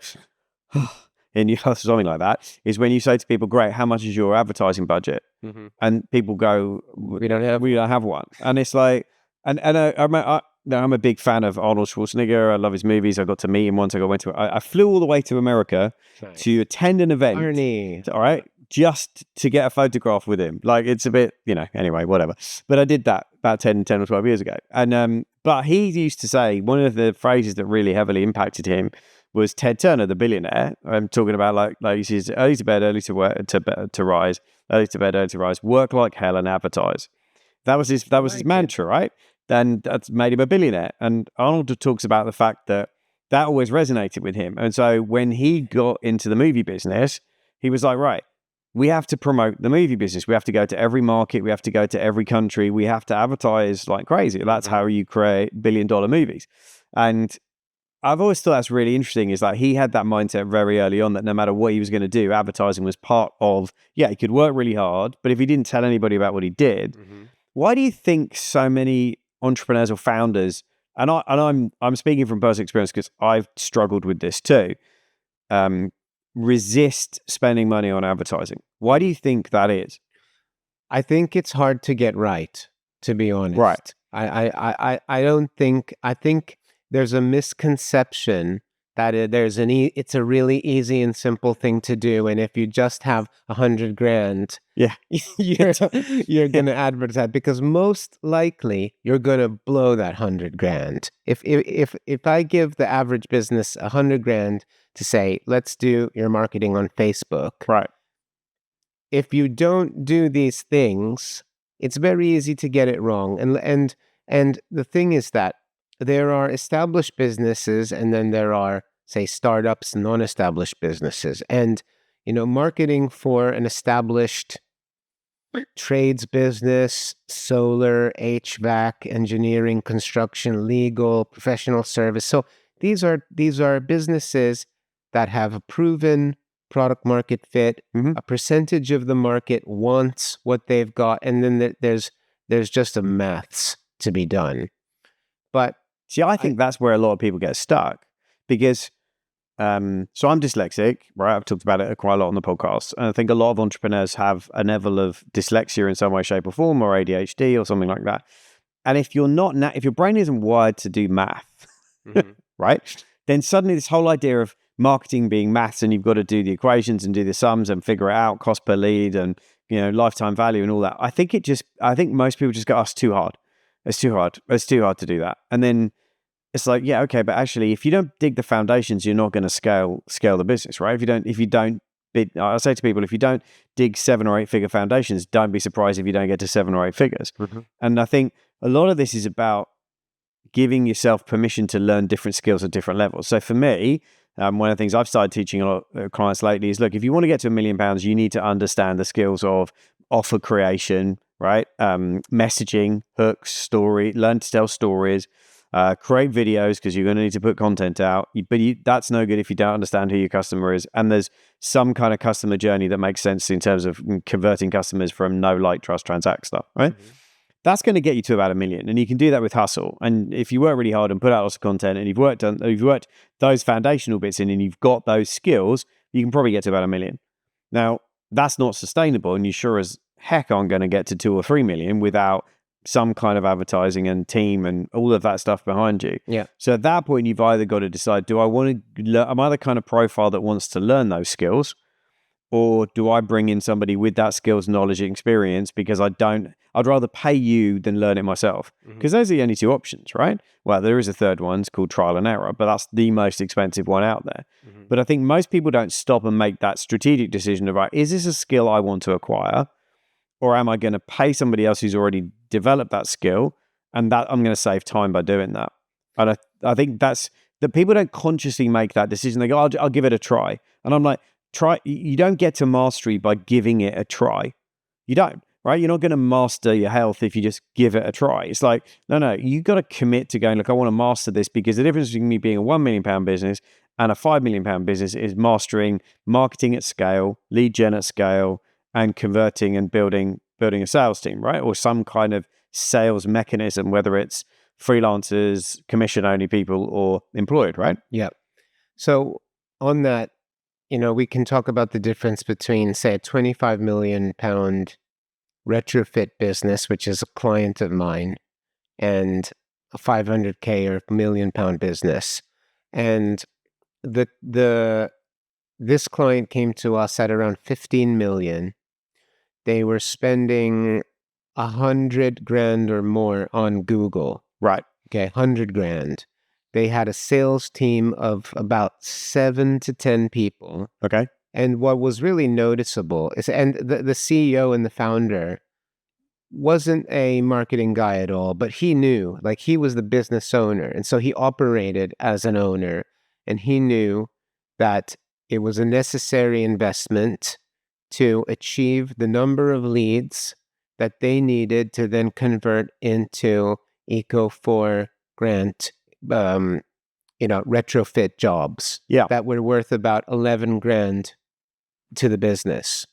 and you something like that, is when you say to people, "Great, how much is your advertising budget?" Mm-hmm. And people go, "We don't have one," and it's like, I'm a big fan of Arnold Schwarzenegger. I love his movies. I got to meet him once. I flew all the way to America to attend an event. Arnie. All right. Just to get a photograph with him. Like, it's a bit, anyway, whatever. But I did that about 10 or 12 years ago. And, but he used to say, one of the phrases that really heavily impacted him was Ted Turner, the billionaire. I'm talking about like he says, early to bed, early to work, to rise, early to bed, early to rise, work like hell and advertise. That was his mantra, right? Then that's made him a billionaire. And Arnold talks about the fact that always resonated with him. And so when he got into the movie business, he was like, right, we have to promote the movie business. We have to go to every market. We have to go to every country. We have to advertise like crazy. That's how you create $1 billion movies. And I've always thought that's really interesting, is that he had that mindset very early on that no matter what he was going to do, advertising was part of, he could work really hard, but if he didn't tell anybody about what he did, Why do you think so many entrepreneurs or founders, and I'm speaking from personal experience because I've struggled with this too, resist spending money on advertising? Why do you think that is? I think it's hard to get right, to be Right. honest. I don't think, I think there's a misconception that it's a really easy and simple thing to do. And if you just have 100 grand, Yeah. you're, you're going to advertise, because most likely you're going to blow that 100 grand. If I give the average business 100 grand to say, let's do your marketing on Facebook, Right. if you don't do these things, it's very easy to get it wrong. And the thing is that there are established businesses, and then there are, say, startups, non-established businesses. And marketing for an established trades business, solar, HVAC, engineering, construction, legal, professional service. So these are businesses that have a proven product market fit. Mm-hmm. A percentage of the market wants what they've got, and then there's just a maths to be done. But See, I think that's where a lot of people get stuck because, so I'm dyslexic, right? I've talked about it quite a lot on the podcast. And I think a lot of entrepreneurs have a level of dyslexia in some way, shape or form, or ADHD or something like that. And if you're not, if your brain isn't wired to do math, right? Then suddenly this whole idea of marketing being maths, and you've got to do the equations and do the sums and figure it out, cost per lead and, lifetime value and all that. I think most people just go, oh, it's too hard. It's too hard. It's too hard to do that. And then it's like, yeah, okay, but actually, if you don't dig the foundations, you're not going to scale the business, right? I say to people, if you don't dig 7 or 8 figure foundations, don't be surprised if you don't get to 7 or 8 figures. Mm-hmm. And I think a lot of this is about giving yourself permission to learn different skills at different levels. So for me, one of the things I've started teaching a lot of clients lately is, look, if you want to get to £1 million, you need to understand the skills of offer creation, right? Messaging, hooks, story, learn to tell stories, create videos, because you're going to need to put content out. But that's no good if you don't understand who your customer is. And there's some kind of customer journey that makes sense in terms of converting customers from know, like, trust, transact stuff, right? Mm-hmm. That's going to get you to about $1 million. And you can do that with hustle. And if you work really hard and put out lots of content, and you've worked those foundational bits in, and you've got those skills, you can probably get to about $1 million. Now, that's not sustainable, and you sure as heck aren't going to get to 2 or 3 million without some kind of advertising and team and all of that stuff behind you. Yeah. So at that point, you've either got to decide, am I the kind of profile that wants to learn those skills? Or do I bring in somebody with that skills, knowledge, and experience, because I'd rather pay you than learn it myself? Because those are the only 2 options, right? Well, there is a third one, it's called trial and error, but that's the most expensive one out there. Mm-hmm. But I think most people don't stop and make that strategic decision of, right, is this a skill I want to acquire? Or am I going to pay somebody else who's already developed that skill, and that I'm going to save time by doing that? And I think that's that people don't consciously make that decision. They go, I'll give it a try. And I'm like, you don't get to mastery by giving it a try. You don't, right? You're not going to master your health if you just give it a try. It's like, no, you got to commit to going, look, I want to master this, because the difference between me being a £1 million business and a £5 million business is mastering marketing at scale, lead gen at scale, and converting and building a sales team, right? Or some kind of sales mechanism, whether it's freelancers, commission-only people, or employed, right? Yeah. So on that, we can talk about the difference between, say, a £25 million retrofit business, which is a client of mine, and a 500K or £1 million business. And this client came to us at around 15 million. They were spending 100 grand or more on Google. Right. Okay, 100 grand. They had a sales team of about 7 to 10 people. Okay. And what was really noticeable is, and the CEO and the founder wasn't a marketing guy at all, but he knew, like, he was the business owner. And so he operated as an owner, and he knew that it was a necessary investment to achieve the number of leads that they needed to then convert into Eco4 grant retrofit jobs that were worth about 11 grand to the business.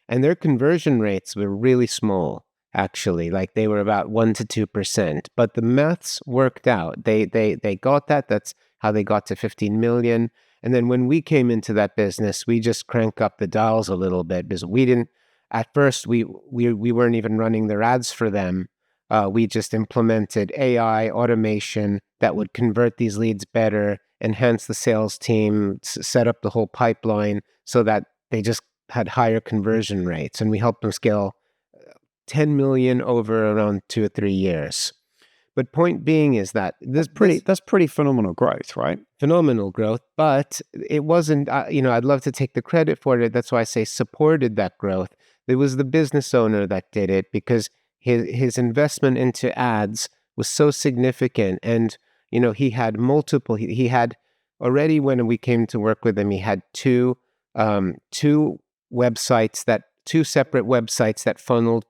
And their conversion rates were really small. actually. Like they were about 1 to 2%. But the maths worked out. They got that. That's how they got to 15 million. And then when we came into that business, we just crank up the dials a little bit because we didn't. At first, we weren't even running their ads for them. We just implemented AI automation that would convert these leads better, enhance the sales team, set up the whole pipeline so that they just had higher conversion rates. And we helped them scale 10 million over around 2 or 3 years. But point being is that That's pretty phenomenal growth, right? phenomenal growth, but it wasn't, I'd love to take the credit for it. That's why I say supported that growth. It was the business owner that did it because his investment into ads was so significant. And, he had multiple, he had already when we came to work with him, he had two separate websites that funneled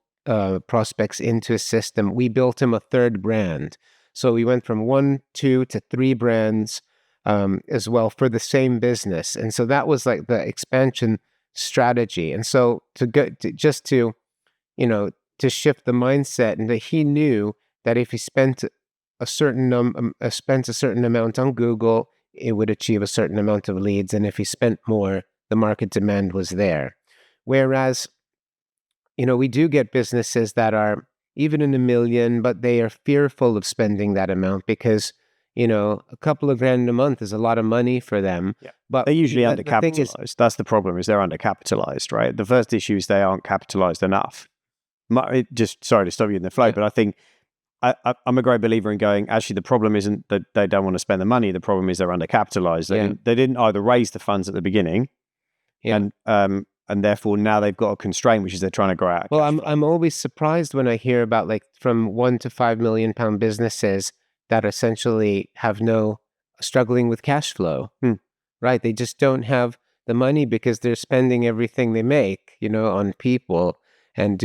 prospects into a system. We built him a third brand. So we went from 1, 2 to 3 brands as well for the same business. And so that was like the expansion strategy. And so to shift the mindset, and that he knew that if he spent a certain amount on Google, it would achieve a certain amount of leads. And if he spent more, the market demand was there. Whereas we do get businesses that are even in a million, but they are fearful of spending that amount because, a couple of grand a month is a lot of money for them. Yeah. But they're usually the thing is, undercapitalized. That's the problem, is they're undercapitalized, right? The first issue is they aren't capitalized enough. Just sorry to stop you in the flow, Yeah. but I think I'm a great believer in going, actually, the problem isn't that they don't want to spend the money. The problem is they're undercapitalized. They didn't either raise the funds at the beginning, and therefore now they've got a constraint, which is they're trying to grow out. Well, I'm always surprised when I hear about like from 1 to 5 million pound businesses that essentially have struggling with cash flow, right? They just don't have the money because they're spending everything they make, on people and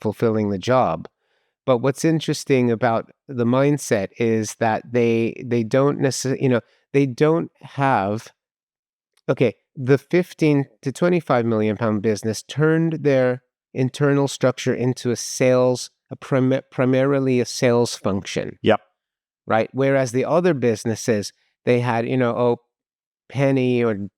fulfilling the job. But what's interesting about the mindset is that they don't necessarily, they don't have. Okay, the 15 to 25 million pound business turned their internal structure into primarily a sales function. Yep. Right. Whereas the other businesses, they had, Penny or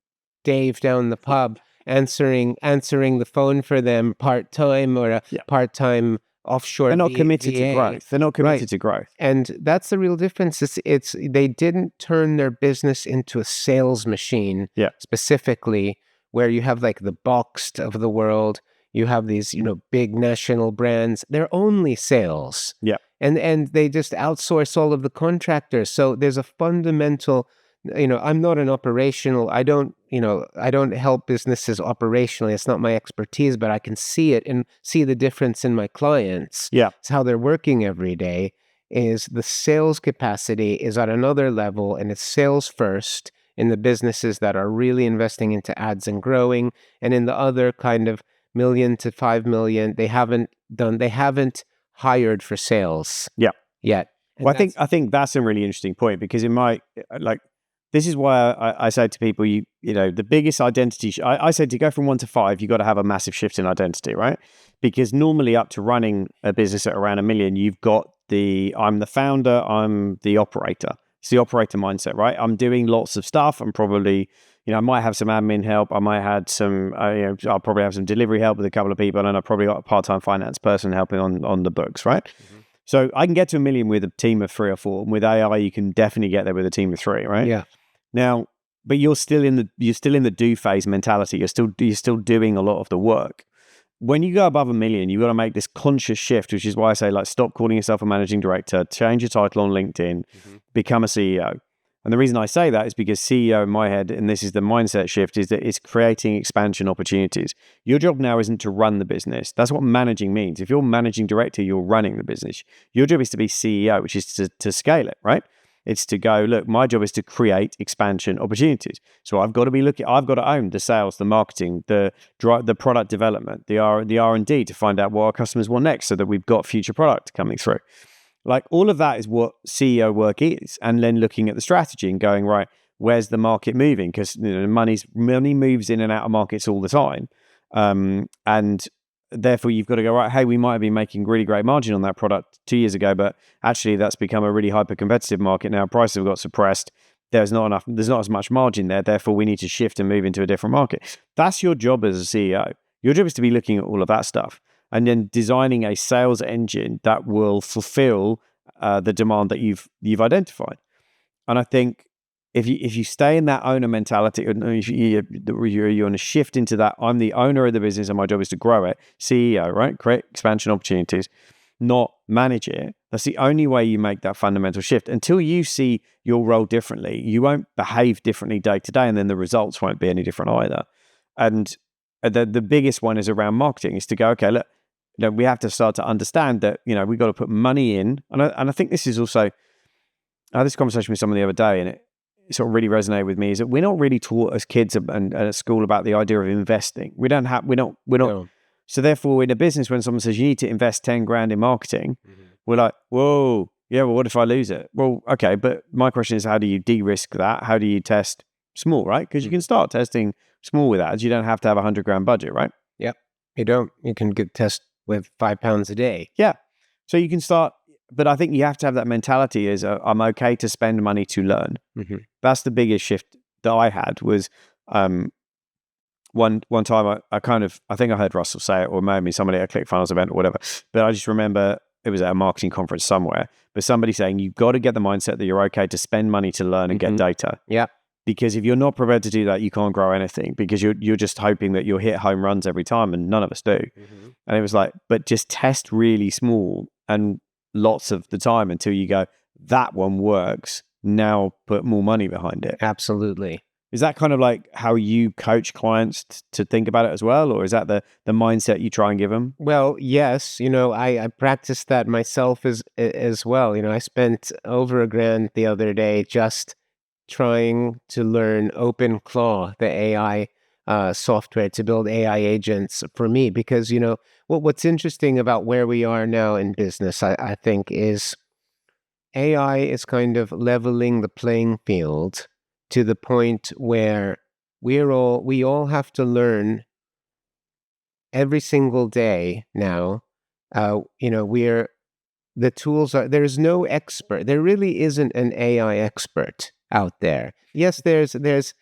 Dave down the pub answering the phone for them part-time or a part-time offshore. They're not committed to VA. growth. They're not committed to growth. And that's the real difference. It's they didn't turn their business into a sales machine specifically, where you have like the Boxed of the world. You have these, big national brands. They're only sales. Yeah. And they just outsource all of the contractors. So there's a fundamental, I'm not an operational, I don't help businesses operationally. It's not my expertise, but I can see it and see the difference in my clients. Yeah. It's how they're working every day. Is the sales capacity is at another level, and it's sales first in the businesses that are really investing into ads and growing. And in the other kind of 1 million to 5 million, they haven't hired for sales yet. And Well, I think that's a really interesting point, because this is why I say to people, the biggest identity, I say to go from 1 to 5, you got to have a massive shift in identity, right? Because normally up to running a business at around 1 million, you've got I'm the founder, I'm the operator. It's the operator mindset, right? I'm doing lots of stuff. I'm probably, I might have some admin help. I might have some, I'll probably have some delivery help with a couple of people, and I've probably got a part-time finance person helping on the books, right? Mm-hmm. So I can get to 1 million with a team of 3 or 4. And with AI, you can definitely get there with a team of 3, right? Yeah. Now, but you're still in the do phase mentality. You're still doing a lot of the work. When you go above 1 million, you've got to make this conscious shift, which is why I say, stop calling yourself a managing director, change your title on LinkedIn, become a CEO. And the reason I say that is because CEO in my head, and this is the mindset shift, is that it's creating expansion opportunities. Your job now isn't to run the business. That's what managing means. If you're managing director, you're running the business. Your job is to be CEO, which is to scale it, right? It's to go, look, my job is to create expansion opportunities. So I've got to own the sales, the marketing, the product development, the R&D to find out what our customers want next, so that we've got future product coming through. All of that is what CEO work is. And then looking at the strategy and going, right, where's the market moving? Because money moves in and out of markets all the time. And therefore you've got to go, right, hey, we might have been making really great margin on that product 2 years ago, but actually that's become a really hyper competitive market now. Prices have got suppressed. There's not as much margin there. Therefore, we need to shift and move into a different market. That's your job as a CEO. Your job is to be looking at all of that stuff and then designing a sales engine that will fulfill the demand that you've identified. And I think if you stay in that owner mentality, or if you're on a shift into that, I'm the owner of the business and my job is to grow it, CEO, right? Create expansion opportunities, not manage it. That's the only way you make that fundamental shift. Until you see your role differently, you won't behave differently day to day, and then the results won't be any different either. And the biggest one is around marketing, is to go, okay, look, we have to start to understand that, we've got to put money in. And I think this is also, I had this conversation with someone the other day, and it sort of really resonated with me, is that we're not really taught as kids and at school about the idea of investing. We're not. No. So therefore, in a business, when someone says you need to invest 10 grand in marketing, we're like, whoa, yeah, well, what if I lose it? Well, okay, but my question is, how do you de-risk that? How do you test small, right? Because you can start testing small with ads. You don't have to have 100 grand budget, right? Yep. You don't. You can get test with £5 a day. Yeah. So you can start, but I think you have to have that mentality is I'm okay to spend money to learn. That's the biggest shift that I had was one time I think I heard Russell say it, or maybe somebody at a ClickFunnels event or whatever, but I just remember it was at a marketing conference somewhere, but somebody saying you've got to get the mindset that you're okay to spend money to learn and get data. Yeah. Because if you're not prepared to do that, you can't grow anything, because you're just hoping that you'll hit home runs every time, and none of us do. And it was like, but just test really small and lots of the time until you go, that one works. Now put more money behind it. Absolutely. Is that kind of like how you coach clients to think about it as well? Or is that the mindset you try and give them? Well, yes. I practiced that myself as well. I spent over $1,000 the other day just trying to learn OpenClaw, the AI software to build AI agents for me. Because, what's interesting about where we are now in business, I think, is AI is kind of leveling the playing field to the point where we all have to learn every single day now. The tools are, there's no expert. There really isn't an AI expert out there. Yes, there's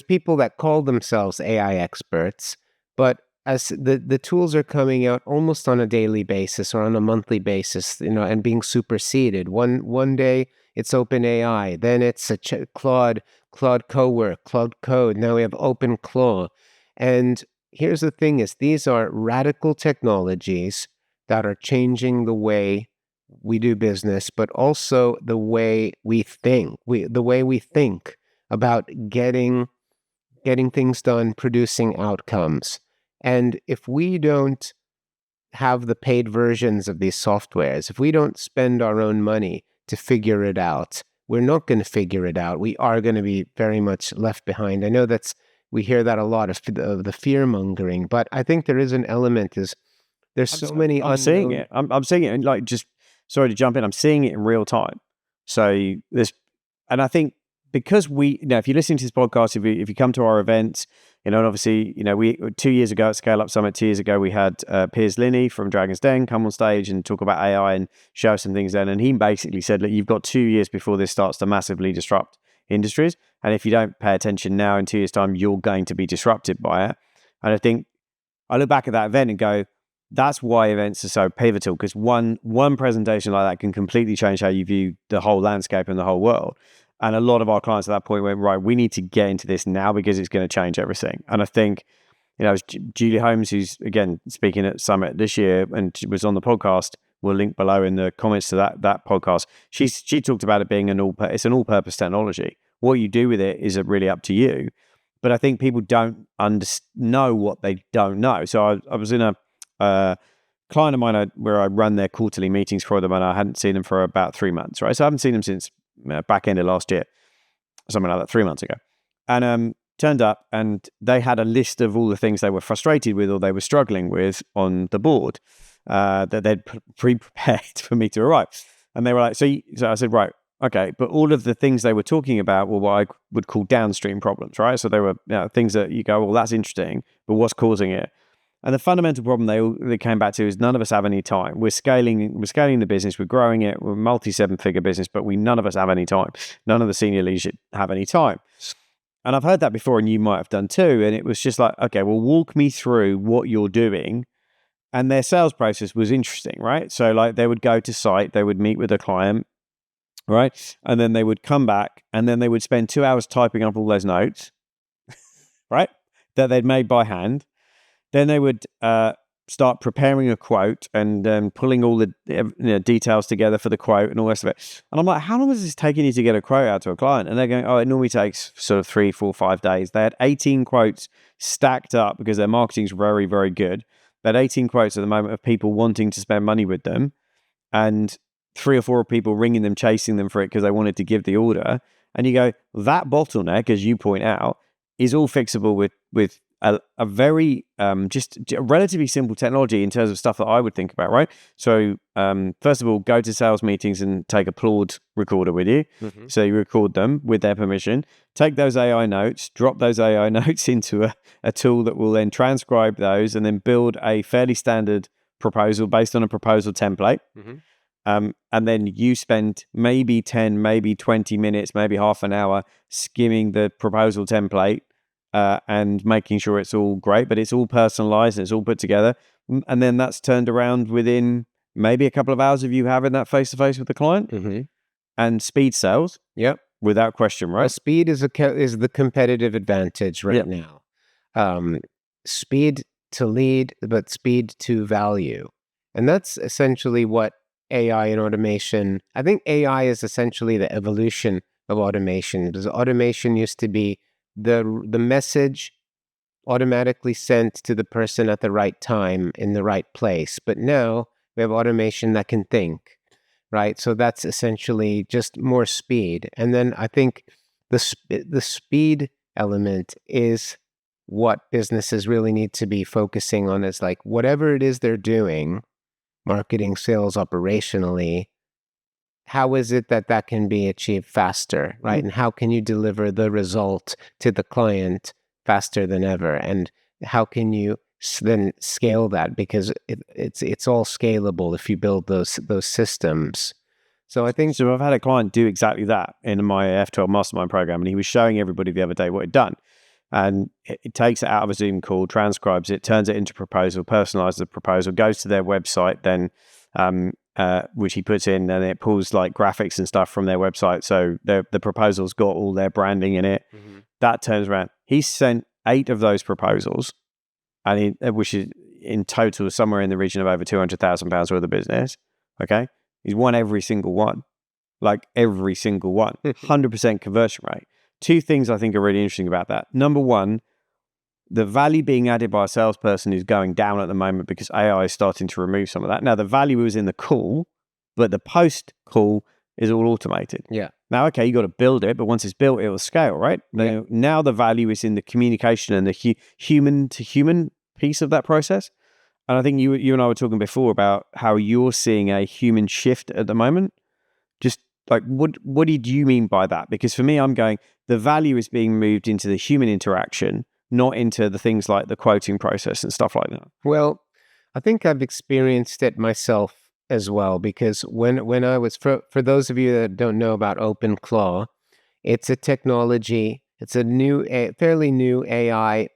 people that call themselves AI experts, but as the tools are coming out almost on a daily basis or on a monthly basis, and being superseded. One day it's OpenAI, then it's Claude Cowork, Claude Code. Now we have OpenClaw. And here's the thing is, these are radical technologies that are changing the way we do business, but also the way we think. The way we think about getting things done, producing outcomes. And if we don't have the paid versions of these softwares, if we don't spend our own money to figure it out, we're not going to figure it out. We are going to be very much left behind. I know we hear that a lot of the fear mongering, but I think there is an element there's so many. I'm seeing it. I'm seeing it, and like, just sorry to jump in. I'm seeing it in real time. So and I think because if you're listening to this podcast, if you come to our events, and obviously, we 2 years ago at Scale Up Summit, 2 years ago, we had Piers Linney from Dragon's Den come on stage and talk about AI and show us some things then. And he basically said, look, you've got 2 years before this starts to massively disrupt industries. And if you don't pay attention now, in 2 years' time, you're going to be disrupted by it. And I think I look back at that event and go, that's why events are so pivotal, because one presentation like that can completely change how you view the whole landscape and the whole world. And a lot of our clients at that point went, right, we need to get into this now because it's going to change everything. And I think, it was Julie Holmes, who's, again, speaking at Summit this year and was on the podcast. We'll link below in the comments to that podcast. She talked about it being it's an all-purpose technology. What you do with it is really up to you. But I think people don't know what they don't know. So I was in a client of mine where I run their quarterly meetings for them, and I hadn't seen them for about 3 months, right? So I haven't seen them since back end of last year, something like that, 3 months ago. And turned up, and they had a list of all the things they were frustrated with or they were struggling with on the board that they'd pre-prepared for me to arrive. And they were like, so I said, right, okay, but all of the things they were talking about were what I would call downstream problems, right? So they were things that you go, well, that's interesting, but what's causing it? And the fundamental problem they came back to is none of us have any time. We're scaling the business, we're growing it, we're a multi-7-figure business, but none of us have any time. None of the senior leadership have any time. And I've heard that before, and you might have done too. And it was just like, okay, well, walk me through what you're doing. And their sales process was interesting, right? So like they would go to site, they would meet with a client, right? And then they would come back, and then they would spend 2 hours typing up all those notes, right? That they'd made by hand. Then they would start preparing a quote and pulling all the details together for the quote and all the rest of it. And I'm like, how long is this taking you to get a quote out to a client? And they're going, oh, it normally takes sort of 3, 4, 5 days. They had 18 quotes stacked up because their marketing's very, very good. They had 18 quotes at the moment of people wanting to spend money with them, and 3 or 4 people ringing them, chasing them for it because they wanted to give the order. And you go, that bottleneck, as you point out, is all fixable with a very just a relatively simple technology in terms of stuff that I would think about, right? So first of all, go to sales meetings and take a Claude recorder with you. Mm-hmm. So you record them with their permission, take those AI notes, drop those AI notes into a tool that will then transcribe those and then build a fairly standard proposal based on a proposal template. Mm-hmm. And then you spend maybe 10, maybe 20 minutes, maybe half an hour skimming the proposal template and making sure it's all great, but it's all personalized and it's all put together. And then that's turned around within maybe a couple of hours of you having that face-to-face with the client. Mm-hmm. And speed sales. Yep. Without question, right? Speed is the competitive advantage right now. Speed to lead, but speed to value. And that's essentially what AI and automation, I think AI is essentially the evolution of automation, because automation used to be the message automatically sent to the person at the right time in the right place. But now we have automation that can think, right? So that's essentially just more speed. And then I think the speed element is what businesses really need to be focusing on, is like whatever it is they're doing, marketing, sales, operationally, how is it that can be achieved faster, right? And how can you deliver the result to the client faster than ever? And how can you then scale that? Because it's all scalable if you build those systems. So I think... So I've had a client do exactly that in my F12 mastermind program, and he was showing everybody the other day what he'd done. And it takes it out of a Zoom call, transcribes it, turns it into a proposal, personalizes the proposal, goes to their website, then which he puts in, and it pulls like graphics and stuff from their website. So the proposal's got all their branding in it. Mm-hmm. That turns around. He sent 8 of those proposals, and which is in total somewhere in the region of over £200,000 worth of business. Okay. He's won every single one, like every single one, 100% conversion rate. 2 things I think are really interesting about that. Number one, the value being added by a salesperson is going down at the moment because AI is starting to remove some of that. Now, the value is in the call, but the post-call is all automated. Yeah. Now, okay, you got to build it, but once it's built, it will scale, right? Yeah. Now the value is in the communication and the human-to-human piece of that process. And I think you and I were talking before about how you're seeing a human shift at the moment. Just like, what did you mean by that? Because for me, I'm going, the value is being moved into the human interaction, not into the things like the quoting process and stuff like that. Well, I think I've experienced it myself as well, because when I was, for those of you that don't know about OpenClaw, it's a technology, it's a fairly new AI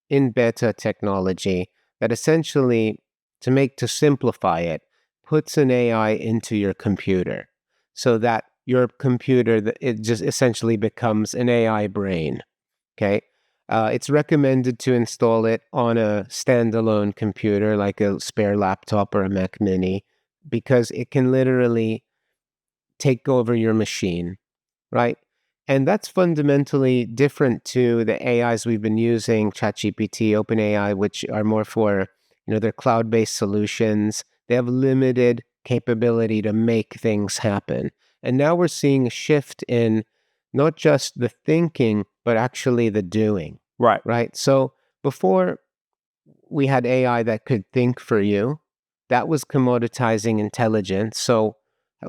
in beta technology that essentially, to simplify it, puts an AI into your computer so that your computer, it just essentially becomes an AI brain, okay? It's recommended to install it on a standalone computer, like a spare laptop or a Mac Mini, because it can literally take over your machine, right? And that's fundamentally different to the AIs we've been using, ChatGPT, OpenAI, which are more for, they're cloud-based solutions. They have limited capability to make things happen. And now we're seeing a shift in not just the thinking, but actually the doing. Right. Right. So before we had AI that could think for you, that was commoditizing intelligence. So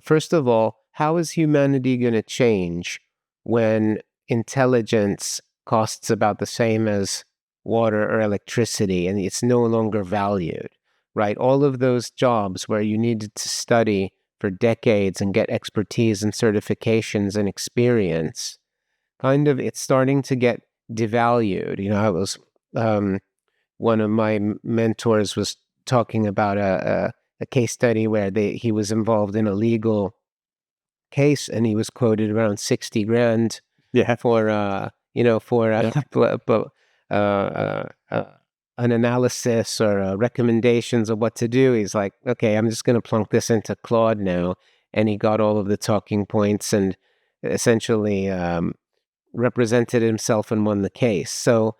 first of all, how is humanity going to change when intelligence costs about the same as water, or electricity, and it's no longer valued, right? All of those jobs where you needed to study for decades and get expertise and certifications and experience, kind of, it's starting to get devalued. I was, one of my mentors was talking about a case study where he was involved in a legal case, and he was quoted around 60 grand Yeah. for uh, an analysis or recommendations of what to do. He's like, okay, I'm just going to plunk this into Claude now, and he got all of the talking points and essentially represented himself and won the case. So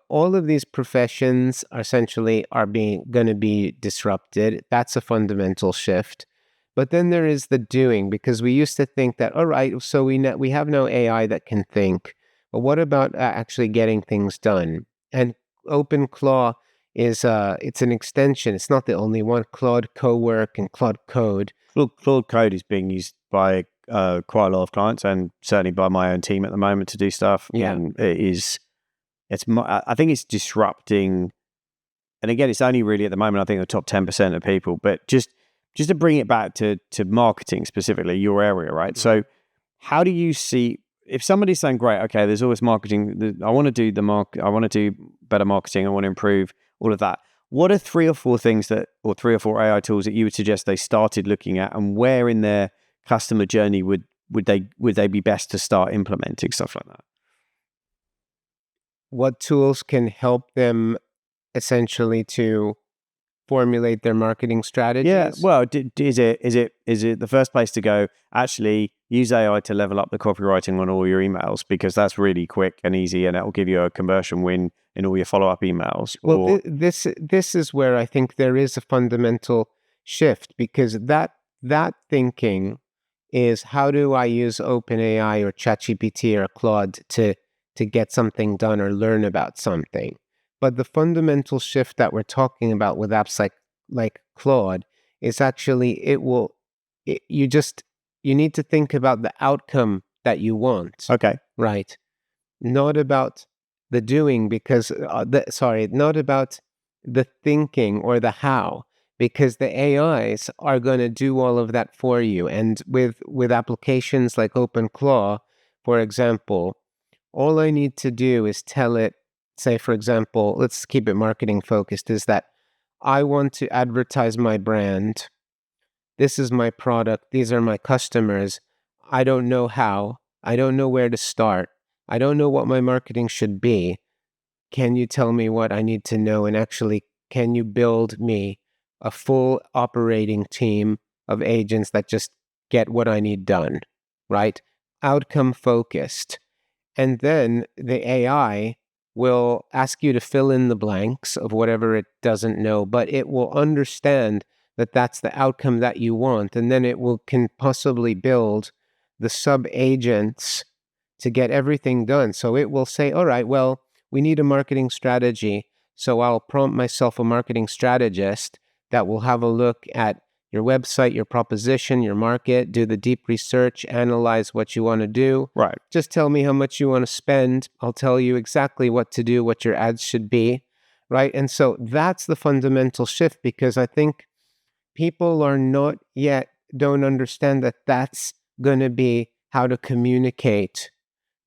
all of these professions are going to be disrupted. That's a fundamental shift. But then there is the doing, because we used to think that, all right, so we have no AI that can think, but what about actually getting things done? And OpenClaw is it's an extension. It's not the only one. Claude Cowork and Claude Code. Claude Code is being used by quite a lot of clients, and certainly by my own team at the moment to do stuff. Yeah. And I think it's disrupting. And again, it's only really at the moment, I think, the top 10% of people. But just to bring it back to marketing specifically, your area, right? Mm-hmm. So how do you see, if somebody's saying, great, okay, there's always marketing, I want to do I want to do better marketing, I want to improve all of that. What are 3 or 4 things or 3 or 4 AI tools that you would suggest they started looking at, and where in their customer journey would they be best to start implementing stuff like that? What tools can help them essentially to formulate their marketing strategies? Yeah, well, is it the first place to go? Actually, use AI to level up the copywriting on all your emails, because that's really quick and easy, and that will give you a conversion win in all your follow-up emails. Well, this is where I think there is a fundamental shift, because that thinking is, how do I use OpenAI or ChatGPT or Claude to get something done or learn about something? But the fundamental shift that we're talking about with apps like Claude is actually, you need to think about the outcome that you want. Okay. Right. Not about the doing, because not about the thinking or the how, because the AIs are going to do all of that for you. And with applications like OpenClaw, for example, all I need to do is tell it, say, for example, let's keep it marketing focused, is that I want to advertise my brand. This is my product. These are my customers. I don't know how. I don't know where to start. I don't know what my marketing should be. Can you tell me what I need to know? And actually, can you build me a full operating team of agents that just get what I need done, right? Outcome focused. And then the AI will ask you to fill in the blanks of whatever it doesn't know, but it will understand that that's the outcome that you want. And then it can possibly build the sub-agents to get everything done. So it will say, all right, well, we need a marketing strategy. So I'll prompt myself a marketing strategist that will have a look at your website, your proposition, your market, do the deep research, analyze what you want to do. Right. Just tell me how much you want to spend. I'll tell you exactly what to do, what your ads should be, right? And so that's the fundamental shift, because I think people don't understand that that's going to be how to communicate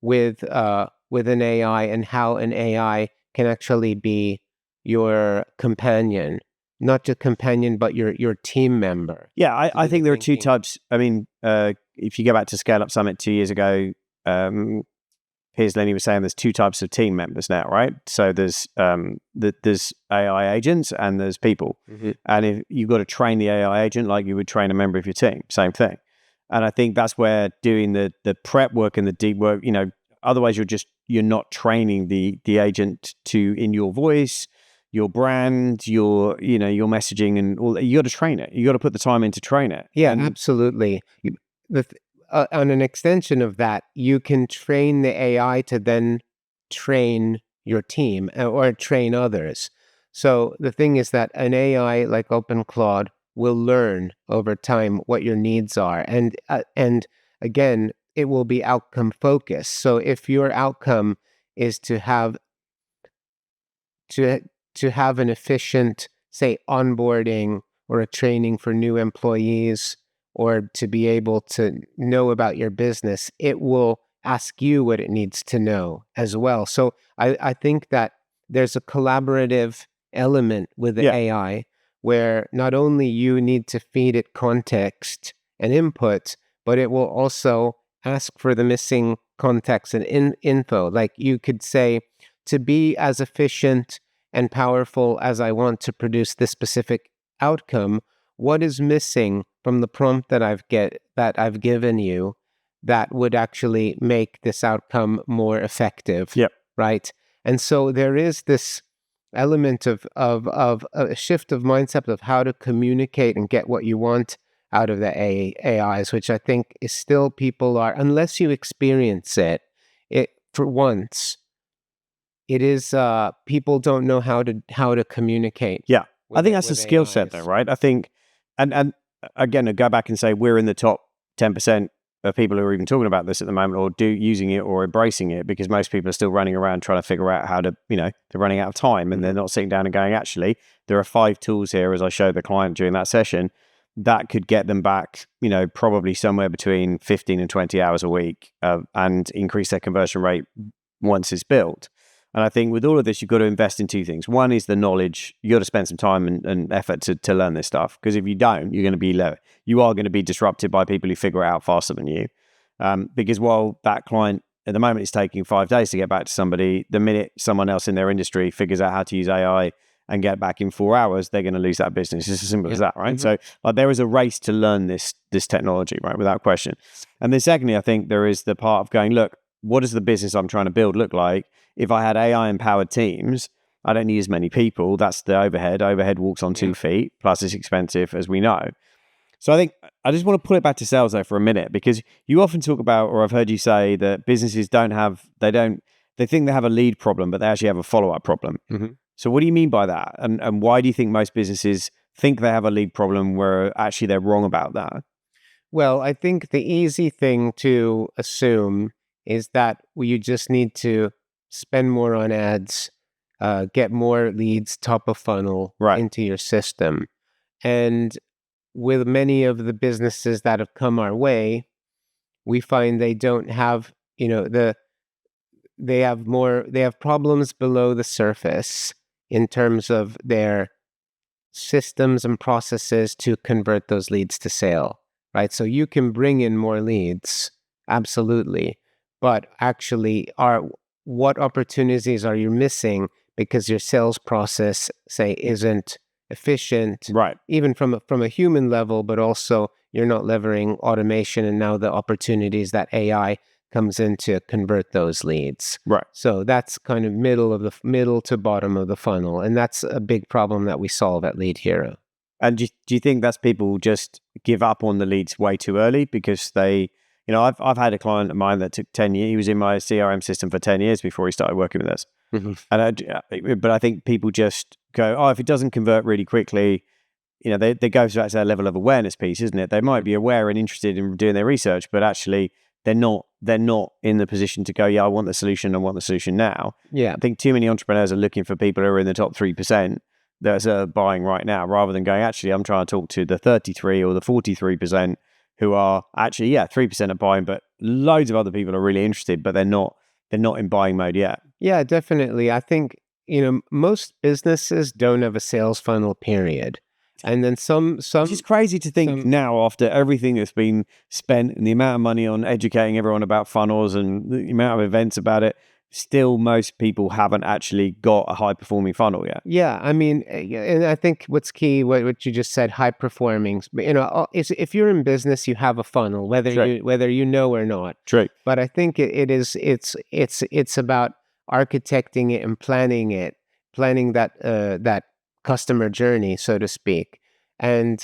with an AI, and how an AI can actually be your companion. Not just companion, but your team member. Yeah, I think there are 2 types. I mean, if you go back to Scale Up Summit 2 years ago, Piers Lenny was saying there's 2 types of team members now, right? So there's AI agents and there's people. Mm-hmm. And if you've got to train the AI agent like you would train a member of your team, same thing. And I think that's where doing the prep work and the deep work, otherwise you're not training the agent in your voice, your brand, your messaging, and all. You got to train it. You got to put the time in to train it. Yeah, absolutely. On an extension of that, you can train the AI to then train your team or train others. So the thing is that an AI like OpenClaw will learn over time what your needs are, and again, it will be outcome focused. So if your outcome is to have to have an efficient, say, onboarding or a training for new employees, or to be able to know about your business, it will ask you what it needs to know as well. So I think that there's a collaborative element with the Yeah. AI where not only you need to feed it context and input, but it will also ask for the missing context and info. Like you could say, to be as efficient and powerful as I want to produce this specific outcome, what is missing from the prompt that I've given you that would actually make this outcome more effective? Yep. Right. And so there is this element of a shift of mindset of how to communicate and get what you want out of the AIs, which I think is still people are, unless you experience it for once, it is people don't know how to communicate. Yeah. I think that's a with skill set though, AIs. right? I think, and again, I go back and say we're in the top 10% of people who are even talking about this at the moment, or using it or embracing it, because most people are still running around trying to figure out how to, they're running out of time and they're not sitting down and going, actually, there are 5 tools here, as I showed the client during that session, that could get them back, probably somewhere between 15 and 20 hours a week, and increase their conversion rate once it's built. And I think with all of this, you've got to invest in 2 things. One is the knowledge. You got to spend some time and effort to learn this stuff, because if you don't, you're going to be low. You are going to be disrupted by people who figure it out faster than you. Because while that client at the moment is taking 5 days to get back to somebody, the minute someone else in their industry figures out how to use AI and get back in 4 hours, they're going to lose that business. It's as simple as that, right? So there is a race to learn this technology, right, without question. And then secondly, I think there is the part of going, look, what does the business I'm trying to build look like? If I had AI-empowered teams, I don't need as many people. That's the overhead. Overhead walks on 2 feet, plus it's expensive, as we know. So I think I just want to pull it back to sales, though, for a minute, because you often talk about, or I've heard you say, that businesses they think they have a lead problem, but they actually have a follow-up problem. So what do you mean by that? And why do you think most businesses think they have a lead problem where actually they're wrong about that? Well, I think the easy thing to assume is that you just need to spend more on ads, get more leads top of funnel into your system. And with many of the businesses that have come our way, we find they don't have, they have problems below the surface in terms of their systems and processes to convert those leads to sale, right? So you can bring in more leads, absolutely, but actually what opportunities are you missing because your sales process, say, isn't efficient, Right. even from a human level, but also you're not leveraging automation and now the opportunities that AI comes in to convert those leads. Right. So that's kind of middle to bottom of the funnel. And that's a big problem that we solve at Lead Hero. And do you think that's people just give up on the leads way too early because they, I've had a client of mine that took 10 years. He was in my CRM system for 10 years before he started working with us. But I think people just go, oh, if it doesn't convert really quickly, they go to that level of awareness piece, isn't it? They might be aware and interested in doing their research, but actually they're not in the position to go, yeah, I want the solution now. Yeah. I think too many entrepreneurs are looking for people who are in the top 3% that are buying right now, rather than going, actually, I'm trying to talk to the 33 or the 43% who are actually, 3% are buying, but loads of other people are really interested, but they're not in buying mode yet. Yeah, definitely. I think, most businesses don't have a sales funnel, period. And then some Which is crazy to think now, after everything that's been spent and the amount of money on educating everyone about funnels and the amount of events about it, still most people haven't actually got a high performing funnel yet. Yeah, I mean, and I think what's key, what you just said, high performing. If you're in business, you have a funnel, whether you know or not. True. But I think it's about architecting it and planning that customer journey, so to speak, and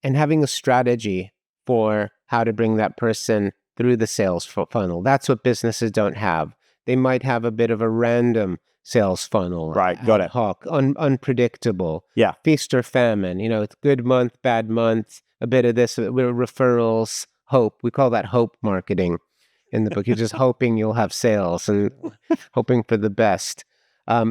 having a strategy for how to bring that person through the sales funnel. That's what businesses don't have. They might have a bit of a random sales funnel. Right, got it. Hoc, unpredictable. Yeah. Feast or famine. It's good month, bad month, a bit of this, referrals, hope. We call that hope marketing in the book. You're just hoping you'll have sales and hoping for the best.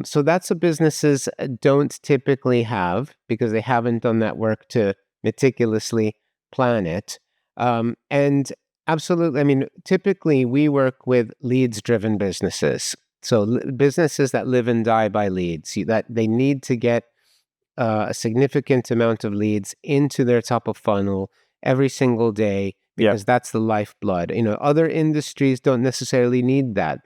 So that's what businesses don't typically have because they haven't done that work to meticulously plan it. And absolutely, I mean, typically we work with leads-driven businesses. So businesses that live and die by leads, that they need to get a significant amount of leads into their top of funnel every single day Yeah. because that's the lifeblood. Other industries don't necessarily need that.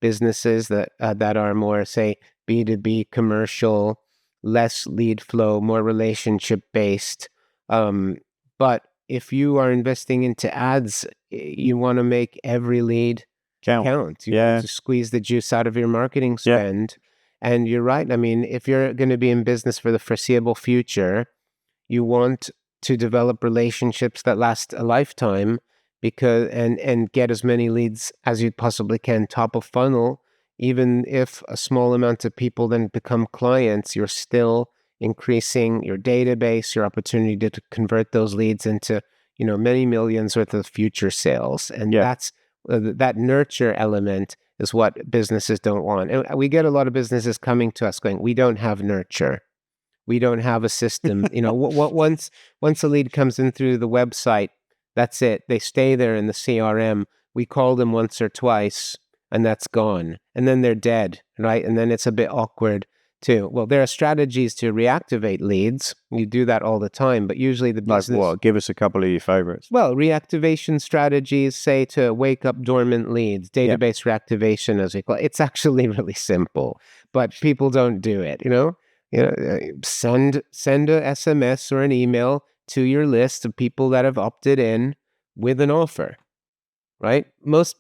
Businesses that are more, say, B2B commercial, less lead flow, more relationship based. But if you are investing into ads, you want to make every lead count. You want Yeah. to squeeze the juice out of your marketing Yeah. spend. And you're right. I mean, if you're going to be in business for the foreseeable future, you want to develop relationships that last a lifetime and get as many leads as you possibly can top of funnel. Even if a small amount of people then become clients, you're still increasing your database, your opportunity to convert those leads into, many millions worth of future sales. And Yeah. that's that nurture element is what businesses don't want. And we get a lot of businesses coming to us going, we don't have nurture. We don't have a system. Once a lead comes in through the website, that's it. They stay there in the CRM. We call them once or twice, and that's gone. And then they're dead, right? And then it's a bit awkward too. Well, there are strategies to reactivate leads. You do that all the time, but usually the Like business. what? Give us a couple of your favorites. Well, reactivation strategies, say to wake up dormant leads, database reactivation, as we call it. It's actually really simple, but people don't do it. Send a SMS or an email to your list of people that have opted in with an offer. Right? Most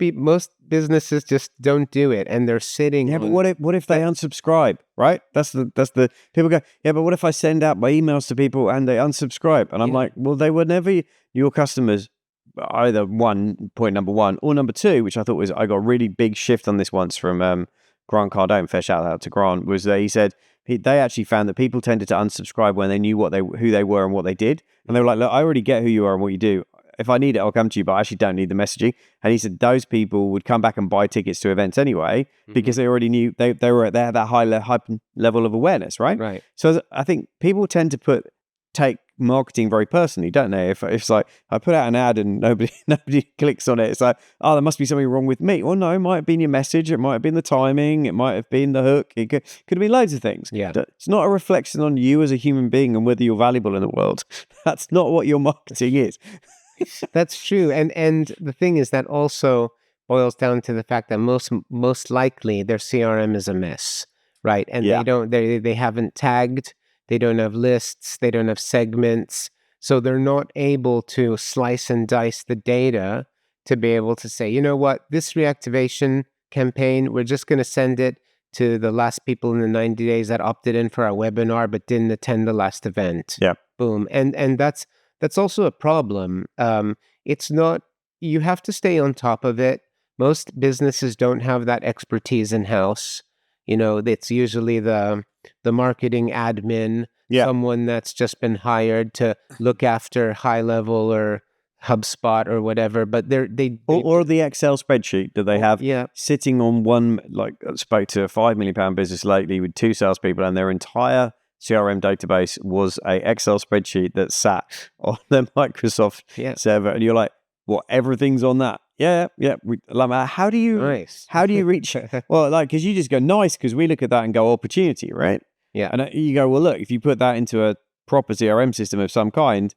businesses just don't do it, and they're sitting. Yeah, but what if they unsubscribe? Right? That's the people go. Yeah, but what if I send out my emails to people and they unsubscribe? And I'm like, well, they were never your customers. Either point number one or number two, which I thought was I got a really big shift on this once from Grant Cardone. Fair shout out to Grant. Was that he said they actually found that people tended to unsubscribe when they knew who they were and what they did, and they were like, look, I already get who you are and what you do. If I need it, I'll come to you, but I actually don't need the messaging. And he said those people would come back and buy tickets to events anyway because they already knew they had that high level of awareness, right? Right. So I think people tend to take marketing very personally, don't they? If it's like I put out an ad and nobody clicks on it, it's like, oh, there must be something wrong with me. Well, no, it might have been your message, it might have been the timing, it might have been the hook, it could have been loads of things. Yeah. It's not a reflection on you as a human being and whether you're valuable in the world. That's not what your marketing is. That's true. And the thing is that also boils down to the fact that most likely their CRM is a mess, right? And they haven't tagged, they don't have lists, they don't have segments. So they're not able to slice and dice the data to be able to say, you know what, this reactivation campaign, we're just going to send it to the last people in the 90 days that opted in for our webinar but didn't attend the last event. Yeah. Boom. And that's also a problem. It's not, you have to stay on top of it. Most businesses don't have that expertise in-house. It's usually the marketing admin, someone that's just been hired to look after high level or HubSpot or whatever, but or the Excel spreadsheet that they have sitting on one, like I spoke to a £5 million business lately with 2 salespeople and their entire CRM database was a Excel spreadsheet that sat on the Microsoft server, and you're like, "What? Everything's on that?" Yeah. How do you reach? Well, like, because you just go nice because we look at that and go opportunity, right? Yeah, and you go, well, look, if you put that into a proper CRM system of some kind,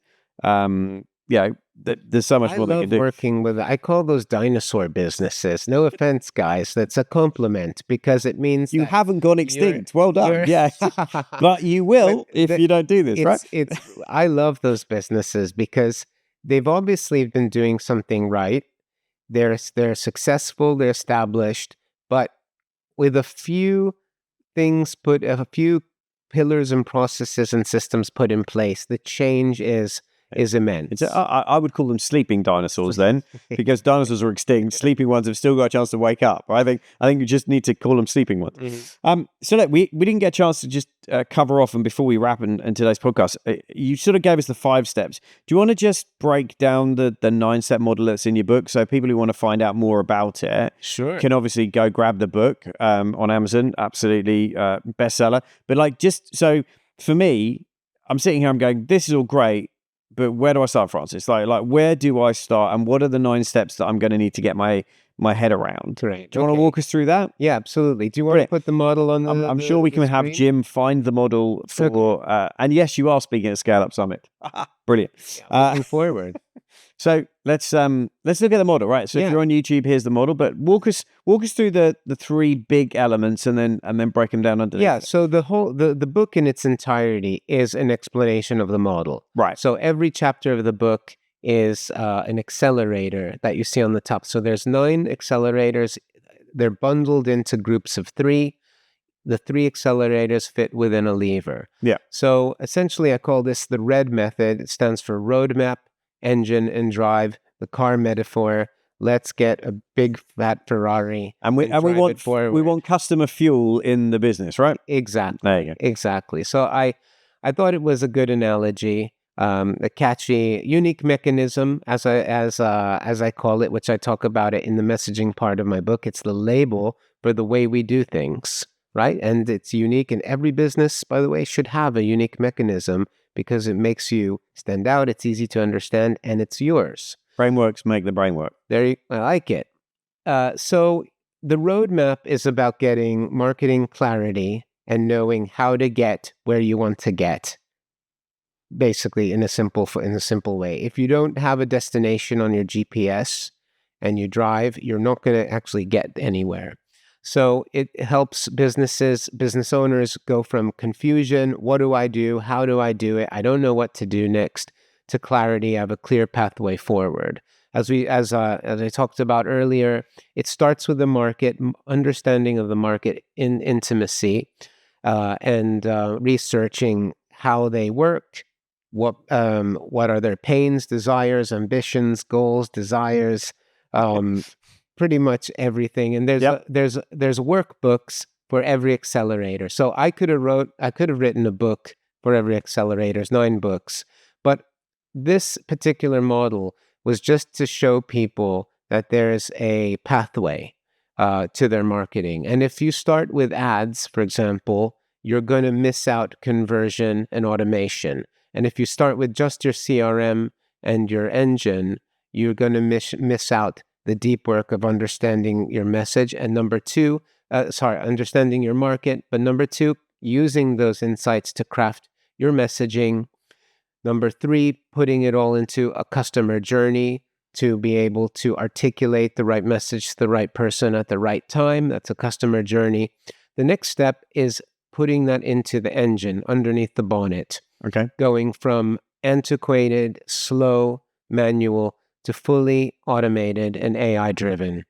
there's so much more they can do. Working with, I call those dinosaur businesses. No offense, guys. That's a compliment because it means you haven't gone extinct. Well done. Yeah. But you will if you don't do this, right? I love those businesses because they've obviously been doing something right. They're successful, they're established, but with a few pillars and processes and systems put in place, the change is is immense. I would call them sleeping dinosaurs then, because dinosaurs are extinct. Sleeping ones have still got a chance to wake up. Right? I think you just need to call them sleeping ones. Mm-hmm. So look, we didn't get a chance to just cover off, and before we wrap in today's podcast, you sort of gave us the 5 steps. Do you want to just break down the 9-step model that's in your book, so people who want to find out more about it can obviously go grab the book on Amazon? Absolutely bestseller. But like, just so for me, I'm sitting here, I'm going, this is all great, but where do I start, Francis? Like where do I start, and what are the 9 steps that I'm going to need to get my head around? Great. Do you want to walk us through that? Yeah, absolutely. Do you want to put the model on the I'm sure we can have screen? Jim find the model for, and yes, you are speaking at Scale Up Summit. Brilliant. Yeah, looking forward. So let's look at the model, right? So if you're on YouTube, here's the model, but walk us through the 3 big elements, and then break them down underneath. Yeah. So the book in its entirety is an explanation of the model. Right. So every chapter of the book is an accelerator that you see on the top. So there's 9 accelerators. They're bundled into groups of 3. The 3 accelerators fit within a lever. Yeah. So essentially, I call this the RED method. It stands for roadmap, engine, and drive. The car metaphor. Let's get a big fat Ferrari, and we want customer fuel in the business, right? Exactly. There you go. Exactly. So I thought it was a good analogy, a catchy, unique mechanism, as I call it, which I talk about it in the messaging part of my book. It's the label for the way we do things, right? And it's unique, and every business, by the way, should have a unique mechanism, because it makes you stand out. It's easy to understand, and it's yours. Frameworks make the brain work. I like it. So the roadmap is about getting marketing clarity and knowing how to get where you want to get, basically in a simple way. If you don't have a destination on your GPS and you drive, you're not going to actually get anywhere. So it helps business owners go from confusion, what do I do? How do I do it? I don't know what to do next, to clarity. I have a clear pathway forward. As I talked about earlier, it starts with the market, understanding of the market, intimacy, and researching how they work, what are their pains, desires, ambitions, goals, desires, pretty much everything. And there's workbooks for every accelerator. So I could have written a book for every accelerator, 9 books, but this particular model was just to show people that there's a pathway to their marketing. And if you start with ads, for example, you're going to miss out conversion and automation. And if you start with just your CRM and your engine, you're going to miss out the deep work of understanding your message. And understanding your market. But number 2, using those insights to craft your messaging. Number 3, putting it all into a customer journey to be able to articulate the right message to the right person at the right time. That's a customer journey. The next step is putting that into the engine underneath the bonnet. Okay. Going from antiquated, slow, manual to fully automated and AI-driven.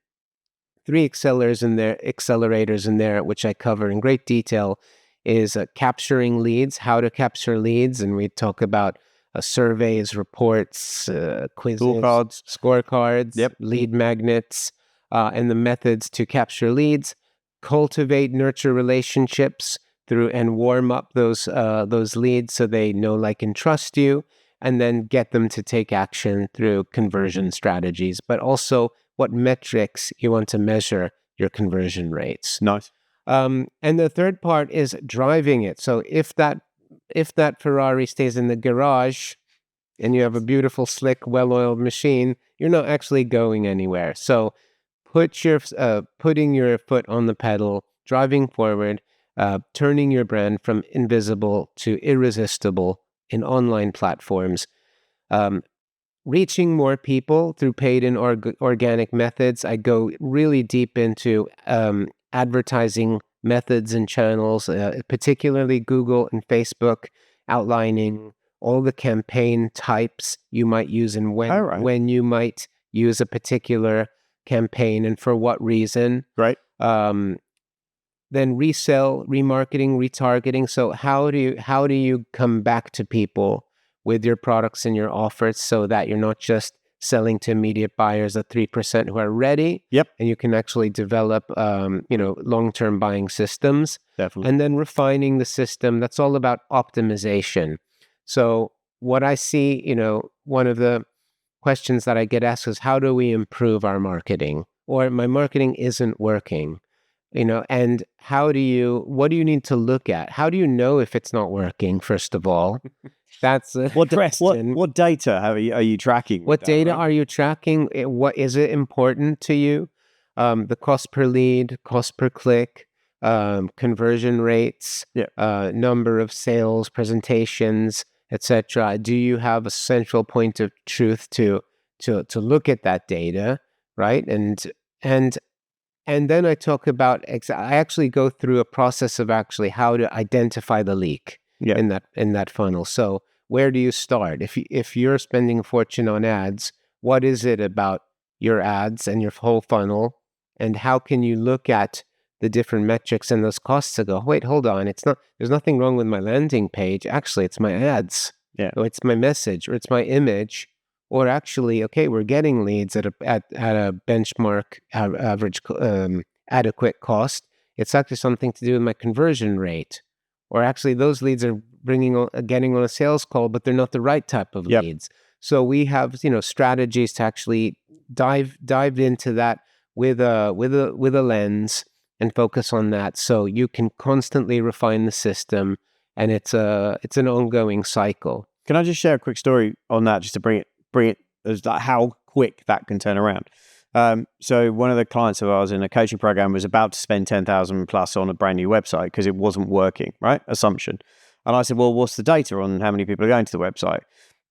3 accelerators in there, which I cover in great detail, is capturing leads, how to capture leads. And we talk about surveys, reports, quizzes, scorecards, lead magnets, and the methods to capture leads, cultivate, nurture relationships through, and warm up those leads so they know, like, and trust you, and then get them to take action through conversion strategies, but also what metrics you want to measure your conversion rates. Nice. And the third part is driving it. So if that Ferrari stays in the garage and you have a beautiful, slick, well-oiled machine, you're not actually going anywhere. So putting your foot on the pedal, driving forward, turning your brand from invisible to irresistible in online platforms, reaching more people through paid and organic methods. I go really deep into advertising methods and channels, particularly Google and Facebook, outlining all the campaign types you might use and when you might use a particular campaign and for what reason. Right. Then resell, remarketing, retargeting. So how do you come back to people with your products and your offers so that you're not just selling to immediate buyers at 3% who are ready. Yep. And you can actually develop, long-term buying systems. Definitely. And then refining the system. That's all about optimization. So what I see, one of the questions that I get asked is, how do we improve our marketing? Or my marketing isn't working, and what do you need to look at? How do you know if it's not working, first of all? That's a question. What data are you tracking? What data are you tracking? What is it important to you? The cost per lead, cost per click, conversion rates, number of sales, presentations, etc. Do you have a central point of truth to look at that data, right? And then I talk about I actually go through a process of actually how to identify the leak in that funnel. So where do you start? If you're spending a fortune on ads, what is it about your ads and your whole funnel, and how can you look at the different metrics and those costs to go, wait, hold on, there's nothing wrong with my landing page. Actually, it's my ads. Yeah. Or it's my message, or it's my image, or actually, okay, we're getting leads at a benchmark average adequate cost. It's actually something to do with my conversion rate, or actually those leads are getting on a sales call, but they're not the right type of leads. So we have strategies to actually dive into that with a lens and focus on that, so you can constantly refine the system, and it's an ongoing cycle. Can I just share a quick story on that, just to bring it as how quick that can turn around? So one of the clients of ours in a coaching program was about to spend 10,000 plus on a brand new website because it wasn't working, right? Assumption. And I said, well, what's the data on how many people are going to the website?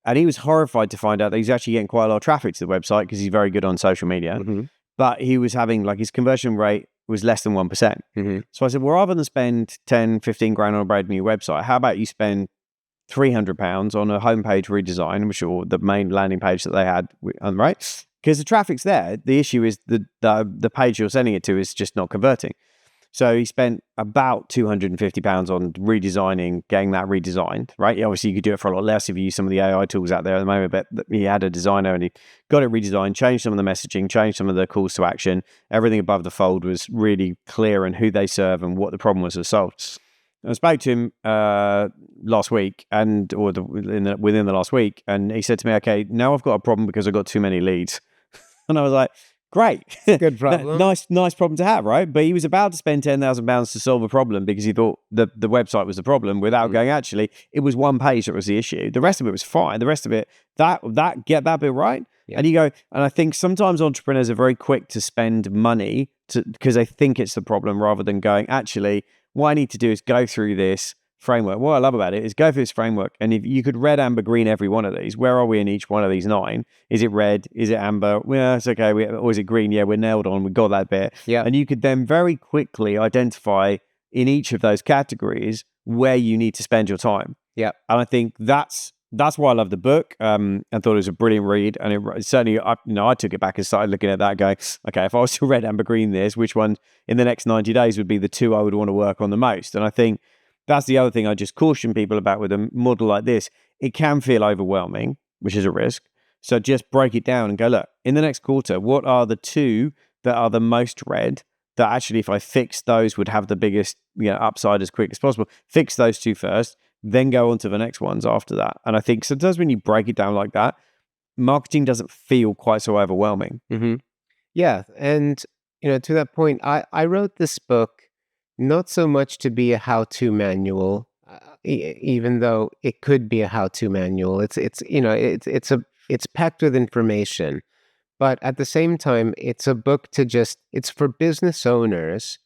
And he was horrified to find out that he's actually getting quite a lot of traffic to the website because he's very good on social media. Mm-hmm. But he was having, his conversion rate was less than 1%. Mm-hmm. So I said, well, rather than spend 10, 15 grand on a brand new website, how about you spend £300 on a homepage redesign, which or the main landing page that they had, right? Because the traffic's there. The issue is the page you're sending it to is just not converting. So he spent about £250 on redesigning, getting that redesigned, right? Obviously, you could do it for a lot less if you use some of the AI tools out there at the moment, but he had a designer and he got it redesigned, changed some of the messaging, changed some of the calls to action. Everything above the fold was really clear and who they serve and what the problem was to solve. I spoke to him last week within the last week, and he said to me, okay, now I've got a problem because I've got too many leads. And I was like, great. Good problem. nice problem to have, right? But he was about to spend £10,000 to solve a problem because he thought the website was the problem without going, actually, it was one page that was the issue. The rest of it was fine. The rest of it, get that bit right. Yeah. And you go, and I think sometimes entrepreneurs are very quick to spend money because they think it's the problem rather than going, actually, what I need to do is go through this framework. What I love about it is go through this framework, and if you could red, amber, green every one of these, where are we in each one of these 9? Is it red? Is it amber? Well, it's okay. Or is it green? Yeah, we're nailed on. We got that bit. Yeah. And you could then very quickly identify in each of those categories where you need to spend your time. Yeah. And I think that's why I love the book. I thought it was a brilliant read, and it certainly, I took it back and started looking at that, going, okay, if I was to red, amber, green this, which one in the next 90 days would be the 2 I would want to work on the most? And I think that's the other thing I just caution people about with a model like this. It can feel overwhelming, which is a risk. So just break it down and go, look, in the next quarter, what are the 2 that are the most red that actually, if I fix those, would have the biggest upside as quick as possible? Fix those 2 first, then go on to the next ones after that. And I think sometimes when you break it down like that, marketing doesn't feel quite so overwhelming. Mm-hmm. Yeah. And, to that point, I wrote this book not so much to be a how-to manual, even though it could be a how-to manual. It's packed with information, but at the same time, it's a book it's for business owners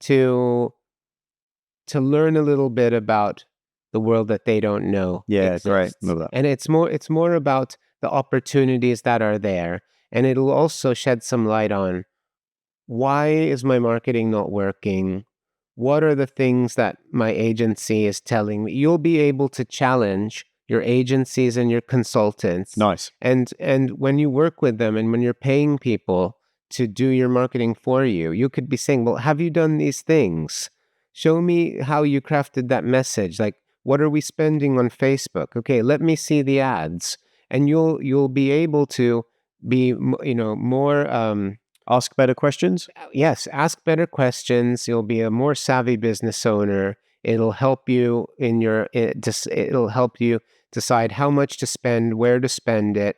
to learn a little bit about the world that they don't know. Yeah, exists. great. Love that. And it's more about the opportunities that are there, and it'll also shed some light on why is my marketing not working. What are the things that my agency is telling me? You'll be able to challenge your agencies and your consultants. Nice. And when you work with them and when you're paying people to do your marketing for you, you could be saying, well, have you done these things? Show me how you crafted that message. Like, what are we spending on Facebook? Okay, let me see the ads. And you'll be able to be, more, Ask better questions. yes, ask better questions. You'll be a more savvy business owner. It'll help you it'll help you decide how much to spend, where to spend it,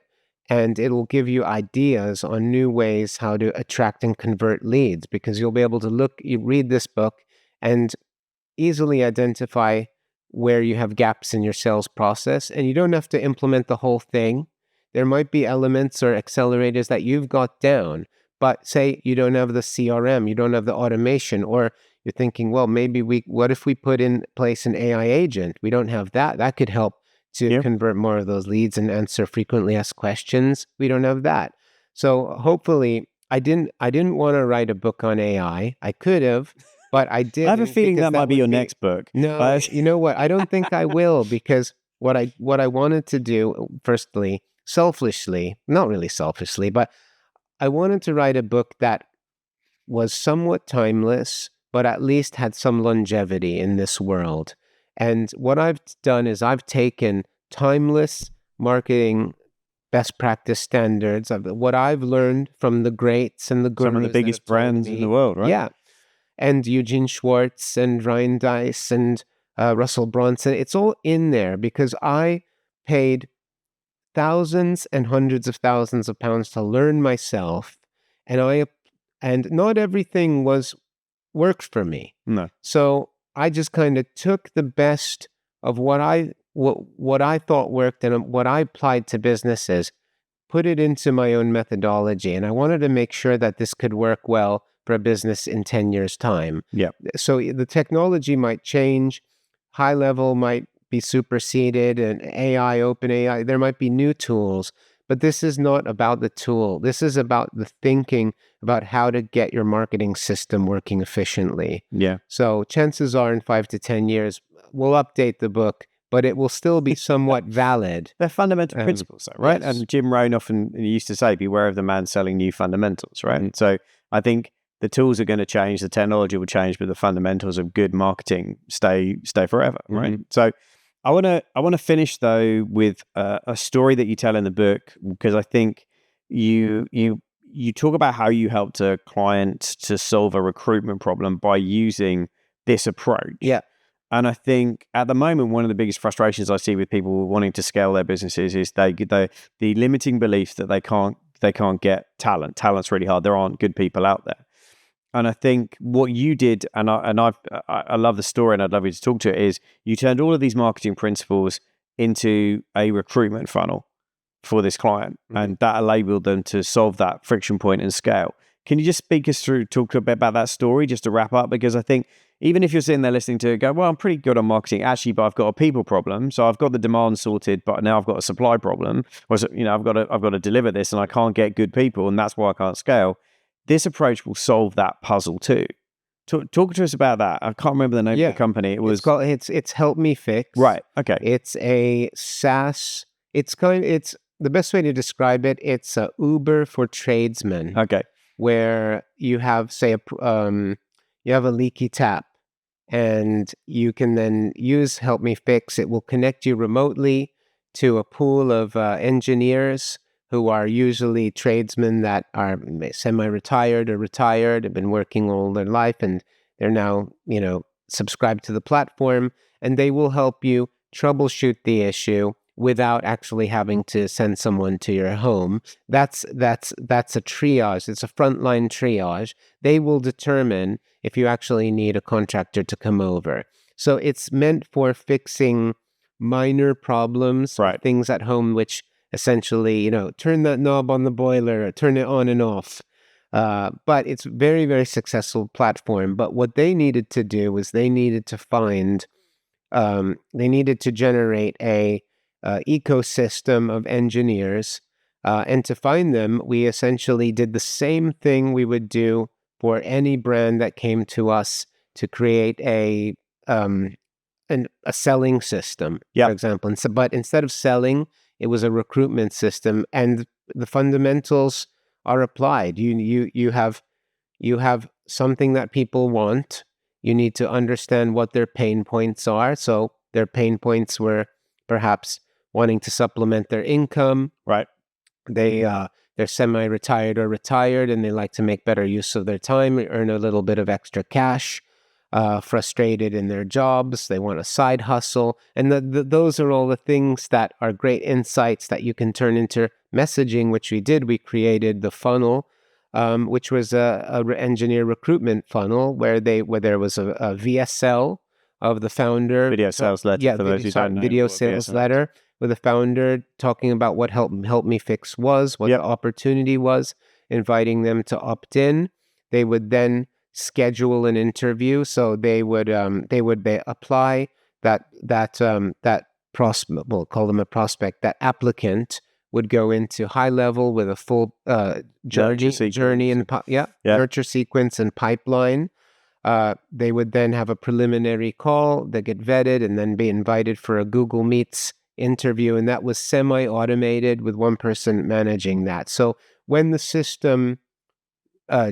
and it'll give you ideas on new ways how to attract and convert leads, because you'll be able to you read this book and easily identify where you have gaps in your sales process, and you don't have to implement the whole thing. There might be elements or accelerators that you've got down, but say you don't have the CRM, you don't have the automation, or you're thinking, well, maybe what if we put in place an AI agent? We don't have that. That could help to Yeah. convert more of those leads and answer frequently asked questions. We don't have that. So hopefully, I didn't want to write a book on AI. I could have, but I I have a didn't, feeling because that might be would your next book. No, you know what? I don't think I will, because what I wanted to do, firstly, selfishly, not really selfishly, but I wanted to write a book that was somewhat timeless, but at least had some longevity in this world. And what I've done is I've taken timeless marketing best practice standards of what I've learned from the greats and the gurus, Some of the that biggest have told brands in the me. world, right? Yeah, and Eugene Schwartz and Ryan Dice and Russell Brunson. It's all in there because I paid thousands and hundreds of thousands of pounds to learn myself, and not everything worked for me. No. So I just kind of took the best of what I thought worked and what I applied to businesses, put it into my own methodology, and I wanted to make sure that this could work well for a business in 10 years' time. Yeah. So the technology might change, high level might be superseded, and AI, open AI, there might be new tools, but this is not about the tool. This is about the thinking about how to get your marketing system working efficiently. Yeah. So chances are in 5 to 10 years, we'll update the book, but it will still be somewhat valid. They're fundamental principles, though, right? Yes. And Jim Rohn often used to say, beware of the man selling new fundamentals, right? Mhm. And so I think the tools are going to change, the technology will change, but the fundamentals of good marketing stay forever, right? Mhm. So I want to finish though with a story that you tell in the book, because I think you talk about how you helped a client to solve a recruitment problem by using this approach. Yeah. And I think at the moment, one of the biggest frustrations I see with people wanting to scale their businesses is the limiting belief that they can't get talent. Talent's really hard. There aren't good people out there. And I think what you did, and I love the story, and I'd love you to talk to it, is you turned all of these marketing principles into a recruitment funnel for this client, and that enabled them to solve that friction point and scale. Can you just talk a bit about that story, just to wrap up? Because I think even if you're sitting there listening to it, go, well, I'm pretty good on marketing, actually, but I've got a people problem. So I've got the demand sorted, but now I've got a supply problem. Or, I've got to deliver this, and I can't get good people, and that's why I can't scale. This approach will solve that puzzle too. Talk to us about that. I can't remember the name of the company. It was It's Help Me Fix. Right. Okay. It's a SaaS. It's the best way to describe it. It's a Uber for tradesmen. Okay. Where you have, say, you have a leaky tap, and you can then use Help Me Fix. It will connect you remotely to a pool of engineers who are usually tradesmen that are semi-retired or retired, have been working all their life, and they're now, subscribed to the platform, and they will help you troubleshoot the issue without actually having to send someone to your home. That's a triage. It's a frontline triage. They will determine if you actually need a contractor to come over. So it's meant for fixing minor problems, Right. things at home, which essentially, turn that knob on the boiler, or turn it on and off. But it's very, very successful platform. But what they needed to do was they needed to generate a ecosystem of engineers, and to find them, we essentially did the same thing we would do for any brand that came to us to create a selling system, Yep. for example. But instead of selling, it was a recruitment system, and the fundamentals are applied. You have something that people want. You need to understand what their pain points are. So Their pain points were perhaps wanting to supplement their income. Right. They're semi-retired or retired, and they like to make better use of their time, earn a little bit of extra cash. Frustrated in their jobs, they want a side hustle, and those are all the things that are great insights that you can turn into messaging, which we did. We created the funnel, which was a engineer recruitment funnel where there was a VSL of the founder, Video sales letter. yeah, for those who don't know video what sales VSL is. letter with the founder talking about what help me fix was, what Yep. the opportunity was, inviting them to opt in. They would then schedule an interview. So they would apply that prospect, we'll call them a prospect, that applicant would go into high level with a full journey and nurture sequence and pipeline. They would then have a preliminary call, they get vetted, and then be invited for a Google Meets interview. And that was semi-automated with one person managing that. So when the system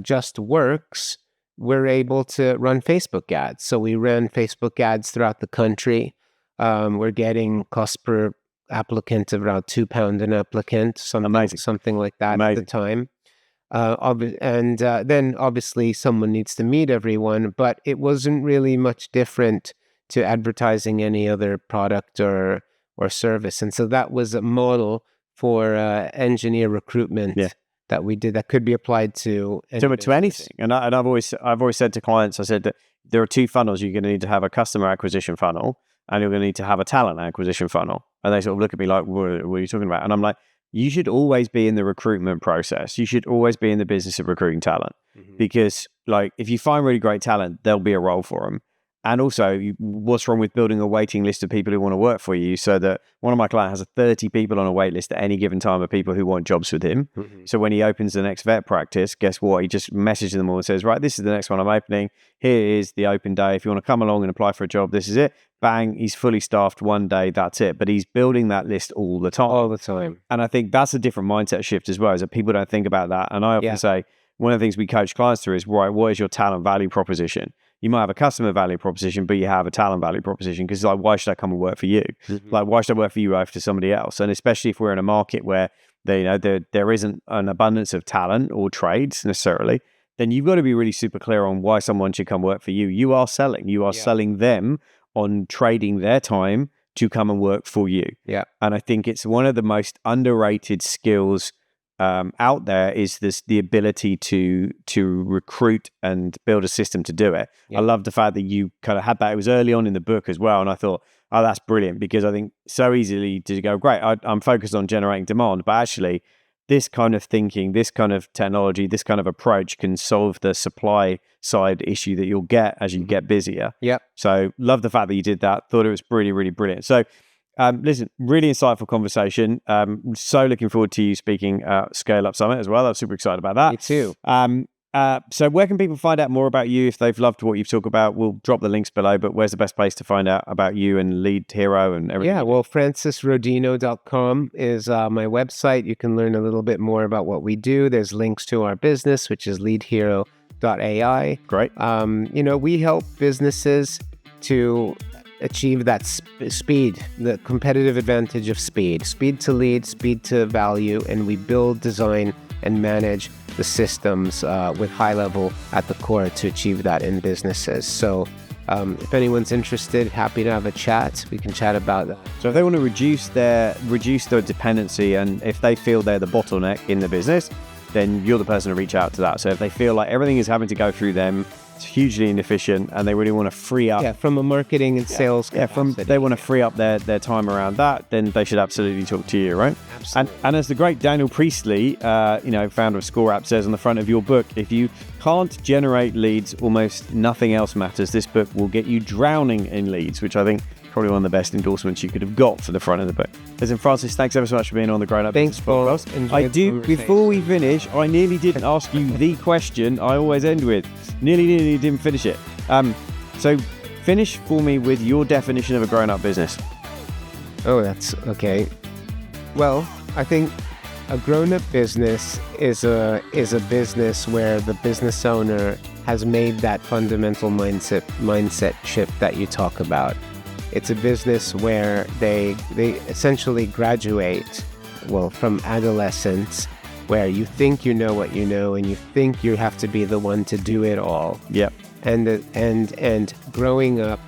just works, we're able to run Facebook ads. So we ran Facebook ads throughout the country. We're getting cost per applicant of around £2 an applicant, something like that at the time. Then obviously someone needs to meet everyone, but it wasn't really much different to advertising any other product or service. And so that was a model for engineer recruitment that we did that could be applied to anything. And I've always said to clients, I said that there are two funnels. You're going to need to have a customer acquisition funnel, and you're going to need to have a talent acquisition funnel. And they sort of look at me like, what are you talking about? And I'm like, you should always be in the recruitment process. You should always be in the business of recruiting talent, because like if you find really great talent, there'll be a role for them. And also, what's wrong with building a waiting list of people who want to work for you, so that one of my clients has 30 people on a wait list at any given time of people who want jobs with him. So when he opens the next vet practice, guess what? He just messages them all and says, right, this is the next one I'm opening. Here is the open day. If you want to come along and apply for a job, this is it. Bang, he's fully staffed one day, that's it. But he's building that list all the time. And I think that's a different mindset shift as well, is that people don't think about that. And I often say, one of the things we coach clients through is, right, what is your talent value proposition? You might have a customer value proposition, but you have a talent value proposition, because like, why should I come and work for you? Like, why should I work for you over to somebody else? And especially if we're in a market where there isn't an abundance of talent or trades necessarily, then you've got to be really super clear on why someone should come work for you. You are selling them on trading their time to come and work for you. Yeah. And I think it's one of the most underrated skills out there, is the ability to recruit and build a system to do it. I love the fact that you kind of had that. It was early on in the book as well, and I thought, oh, that's brilliant, because I think so easily to go, great, I'm focused on generating demand, but actually this kind of thinking, this kind of technology, this kind of approach can solve the supply side issue that you'll get as you get busier. So love the fact that you did that. Thought it was really, really brilliant. So listen, really insightful conversation. So looking forward to you speaking at Scale Up Summit as well. I'm super excited about that. Me too. So where can people find out more about you if they've loved what you've talked about? We'll drop the links below, but where's the best place to find out about you and Lead Hero and everything? Yeah, well, francisrodino.com is my website. You can learn a little bit more about what we do. There's links to our business, which is leadhero.ai. Great. We help businesses to achieve that speed, the competitive advantage of speed to lead, speed to value, and we build, design, and manage the systems with high level at the core to achieve that in businesses. So if anyone's interested, happy to have a chat. We can chat about that. So if they want to reduce their dependency, and if they feel they're the bottleneck in the business, then you're the person to reach out to that. So if they feel like everything is having to go through them, it's hugely inefficient, and they really want to free up from a marketing and sales capacity. They want to free up their time around that, then they should absolutely talk to you, right? Absolutely. And as the great Daniel Priestley, founder of Score App, says on the front of your book, if you can't generate leads, almost nothing else matters. This book will get you drowning in leads, which I think probably one of the best endorsements you could have got for the front of the book. Listen, Francis, thanks ever so much for being on the Grown Up Thanks, Paul. Before we finish, I nearly didn't ask you the question I always end with. Nearly didn't finish it. So finish for me with your definition of a grown-up business. Oh, that's okay. Well, I think a grown-up business is a business where the business owner has made that fundamental mindset shift that you talk about. It's a business where they essentially graduate, well, from adolescence, where you think you know what you know and you think you have to be the one to do it all. Yep. And growing up,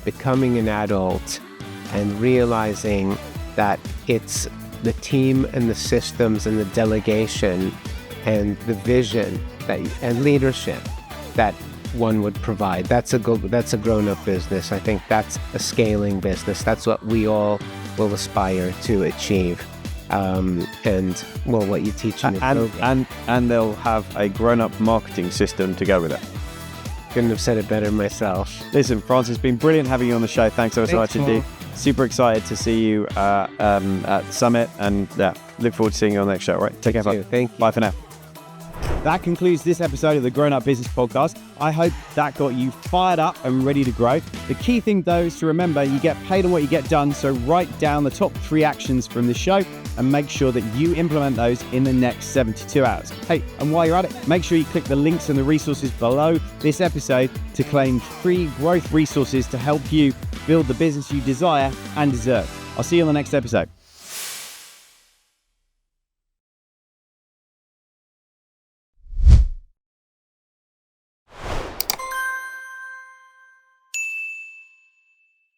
becoming an adult, and realizing that it's the team and the systems and the delegation and the vision and leadership that one would provide. That's a grown-up business. I think that's a scaling business. That's what we all will aspire to achieve. And well, what you teach in the program. And they'll have a grown-up marketing system to go with it. Couldn't have said it better myself. Listen, Francis, it's been brilliant having you on the show. Thanks so much indeed. Super excited to see you at the summit, and look forward to seeing you on the next show. All right, take care. Thank you. Bye for now. That concludes this episode of the Grown Up Business Podcast. I hope that got you fired up and ready to grow. The key thing, though, is to remember you get paid on what you get done. So write down the top 3 actions from the show and make sure that you implement those in the next 72 hours. Hey, and while you're at it, make sure you click the links and the resources below this episode to claim free growth resources to help you build the business you desire and deserve. I'll see you on the next episode.